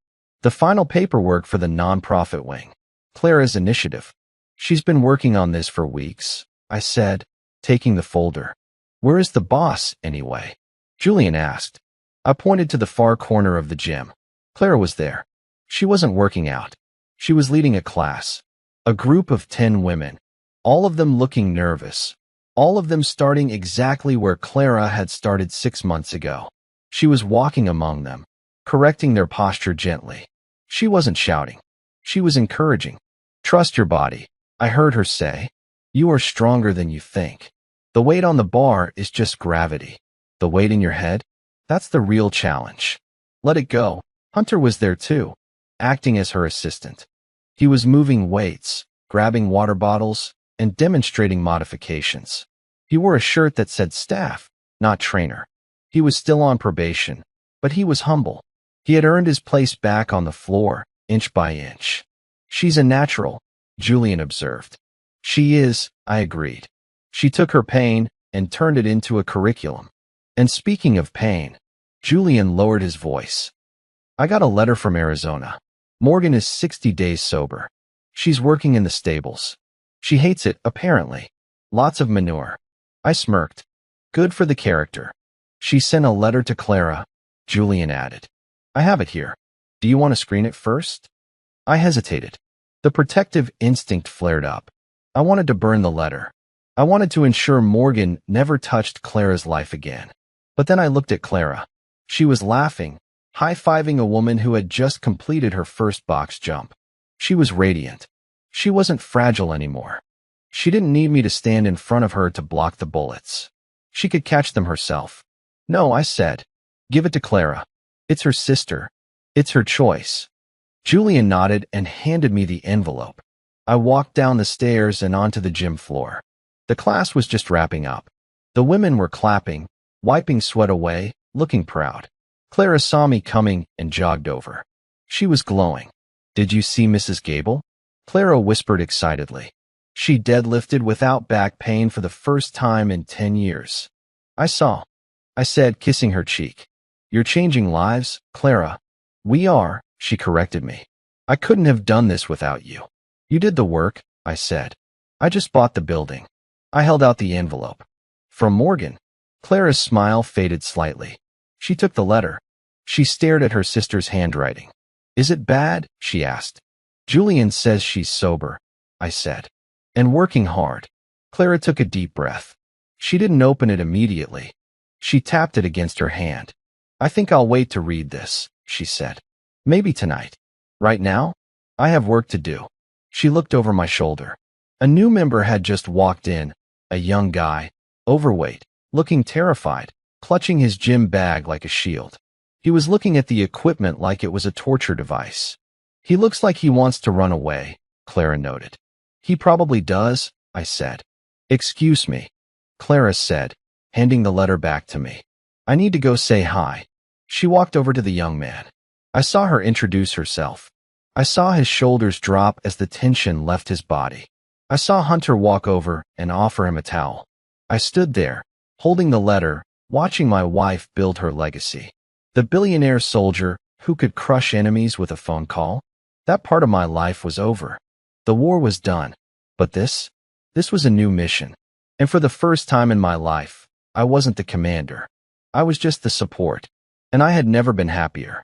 The final paperwork for the nonprofit wing. Clara's initiative. She's been working on this for weeks, I said, taking the folder. Where is the boss, anyway? Julian asked. I pointed to the far corner of the gym. Clara was there. She wasn't working out. She was leading a class. A group of 10 women. All of them looking nervous. All of them starting exactly where Clara had started 6 months ago. She was walking among them, correcting their posture gently. She wasn't shouting. She was encouraging. Trust your body, I heard her say. You are stronger than you think. The weight on the bar is just gravity. The weight in your head? That's the real challenge. Let it go. Hunter was there too, acting as her assistant. He was moving weights, grabbing water bottles, and demonstrating modifications. He wore a shirt that said staff, not trainer. He was still on probation, but he was humble. He had earned his place back on the floor, inch by inch. She's a natural, Julian observed. She is, I agreed. She took her pain and turned it into a curriculum. And speaking of pain, Julian lowered his voice. I got a letter from Arizona. Morgan is 60 days sober. She's working in the stables. She hates it, apparently. Lots of manure. I smirked. Good for the character. She sent a letter to Clara, Julian added. I have it here. Do you want to screen it first? I hesitated. The protective instinct flared up. I wanted to burn the letter. I wanted to ensure Morgan never touched Clara's life again. But then I looked at Clara. She was laughing, high-fiving a woman who had just completed her first box jump. She was radiant. She wasn't fragile anymore. She didn't need me to stand in front of her to block the bullets. She could catch them herself. No, I said. Give it to Clara. It's her sister. It's her choice. Julian nodded and handed me the envelope. I walked down the stairs and onto the gym floor. The class was just wrapping up. The women were clapping, wiping sweat away, looking proud. Clara saw me coming and jogged over. She was glowing. Did you see Mrs. Gable? Clara whispered excitedly. She deadlifted without back pain for the first time in 10 years. I saw, I said, kissing her cheek. You're changing lives, Clara. We are, she corrected me. I couldn't have done this without you. You did the work, I said. I just bought the building. I held out the envelope. From Morgan. Clara's smile faded slightly. She took the letter. She stared at her sister's handwriting. Is it bad? She asked. Julian says she's sober, I said. And working hard. Clara took a deep breath. She didn't open it immediately. She tapped it against her hand. I think I'll wait to read this, she said. Maybe tonight. Right now? I have work to do. She looked over my shoulder. A new member had just walked in, a young guy, overweight, looking terrified, clutching his gym bag like a shield. He was looking at the equipment like it was a torture device. He looks like he wants to run away, Clara noted. He probably does, I said. Excuse me, Clara said, handing the letter back to me. I need to go say hi. She walked over to the young man. I saw her introduce herself. I saw his shoulders drop as the tension left his body. I saw Hunter walk over and offer him a towel. I stood there, holding the letter, watching my wife build her legacy. The billionaire soldier who could crush enemies with a phone call? That part of my life was over. The war was done. But this was a new mission. And for the first time in my life, I wasn't the commander. I was just the support. And I had never been happier.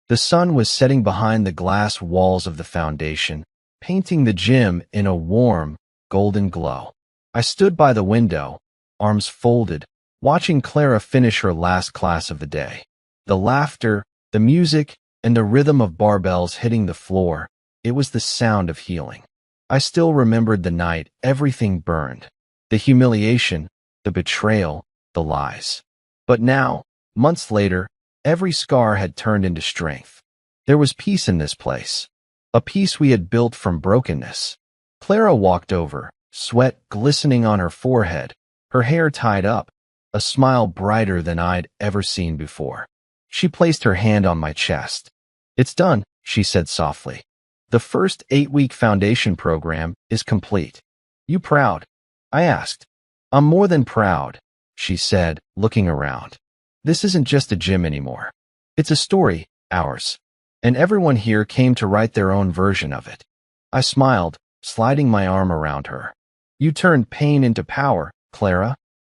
The sun was setting behind the glass walls of the foundation, painting the gym in a warm, golden glow. I stood by the window, arms folded, watching Clara finish her last class of the day. The laughter, the music, and the rhythm of barbells hitting the floor, it was the sound of healing. I still remembered the night everything burned. The humiliation, the betrayal, the lies. But now, months later, every scar had turned into strength. There was peace in this place. A peace we had built from brokenness. Clara walked over, sweat glistening on her forehead, her hair tied up, a smile brighter than I'd ever seen before. She placed her hand on my chest. It's done, she said softly. The first 8-week foundation program is complete. You proud? I asked. I'm more than proud, she said, looking around. This isn't just a gym anymore. It's a story, ours. And everyone here came to write their own version of it. I smiled, sliding my arm around her. You turned pain into power, Clara.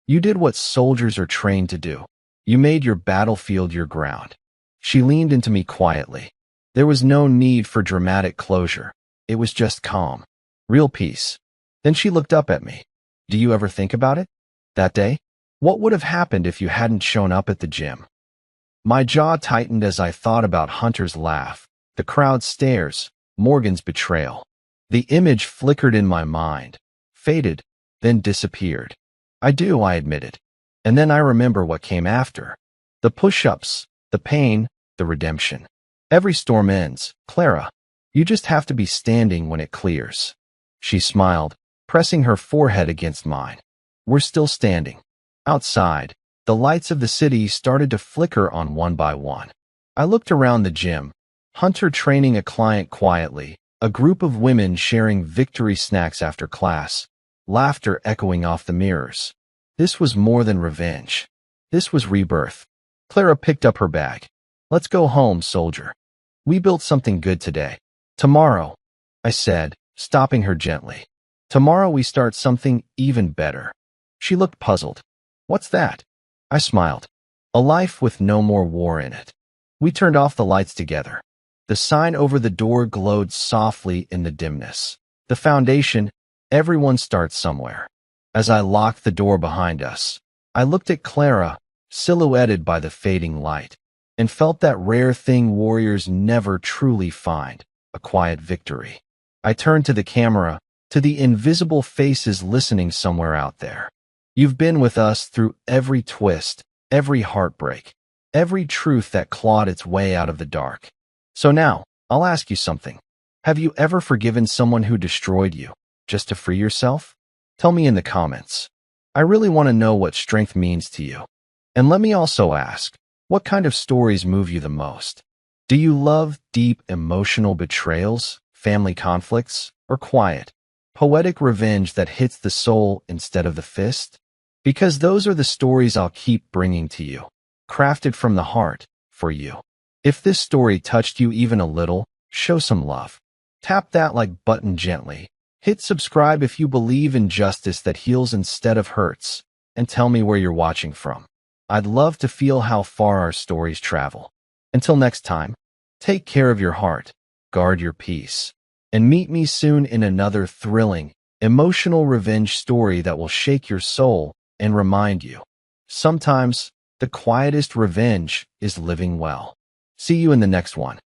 You did what soldiers are trained to do. You made your battlefield your ground. She leaned into me quietly. There was no need for dramatic closure. It was just calm. Real peace. Then she looked up at me. Do you ever think about it? That day? What would have happened if you hadn't shown up at the gym? My jaw tightened as I thought about Hunter's laugh, the crowd's stares, Morgan's betrayal. The image flickered in my mind, faded, then disappeared. I admitted. And then I remember what came after. The push-ups, the pain, the redemption. Every storm ends, Clara. You just have to be standing when it clears. She smiled, pressing her forehead against mine. We're still standing. Outside, the lights of the city started to flicker on one by one. I looked around the gym, Hunter training a client quietly, a group of women sharing victory snacks after class, laughter echoing off the mirrors. This was more than revenge. This was rebirth. Clara picked up her bag. Let's go home, soldier. We built something good today. Tomorrow, I said, stopping her gently. Tomorrow we start something even better. She looked puzzled. What's that? I smiled. A life with no more war in it. We turned off the lights together. The sign over the door glowed softly in the dimness. The foundation, everyone starts somewhere. As I locked the door behind us, I looked at Clara, silhouetted by the fading light, and felt that rare thing warriors never truly find, a quiet victory. I turned to the camera, to the invisible faces listening somewhere out there. You've been with us through every twist, every heartbreak, every truth that clawed its way out of the dark. So now, I'll ask you something. Have you ever forgiven someone who destroyed you, just to free yourself? Tell me in the comments. I really want to know what strength means to you. And let me also ask, what kind of stories move you the most? Do you love deep emotional betrayals, family conflicts, or quiet, poetic revenge that hits the soul instead of the fist? Because those are the stories I'll keep bringing to you, crafted from the heart, for you. If this story touched you even a little, show some love. Tap that like button gently. Hit subscribe if you believe in justice that heals instead of hurts, and tell me where you're watching from. I'd love to feel how far our stories travel. Until next time, take care of your heart, guard your peace, and meet me soon in another thrilling, emotional revenge story that will shake your soul and remind you, sometimes the quietest revenge is living well. See you in the next one.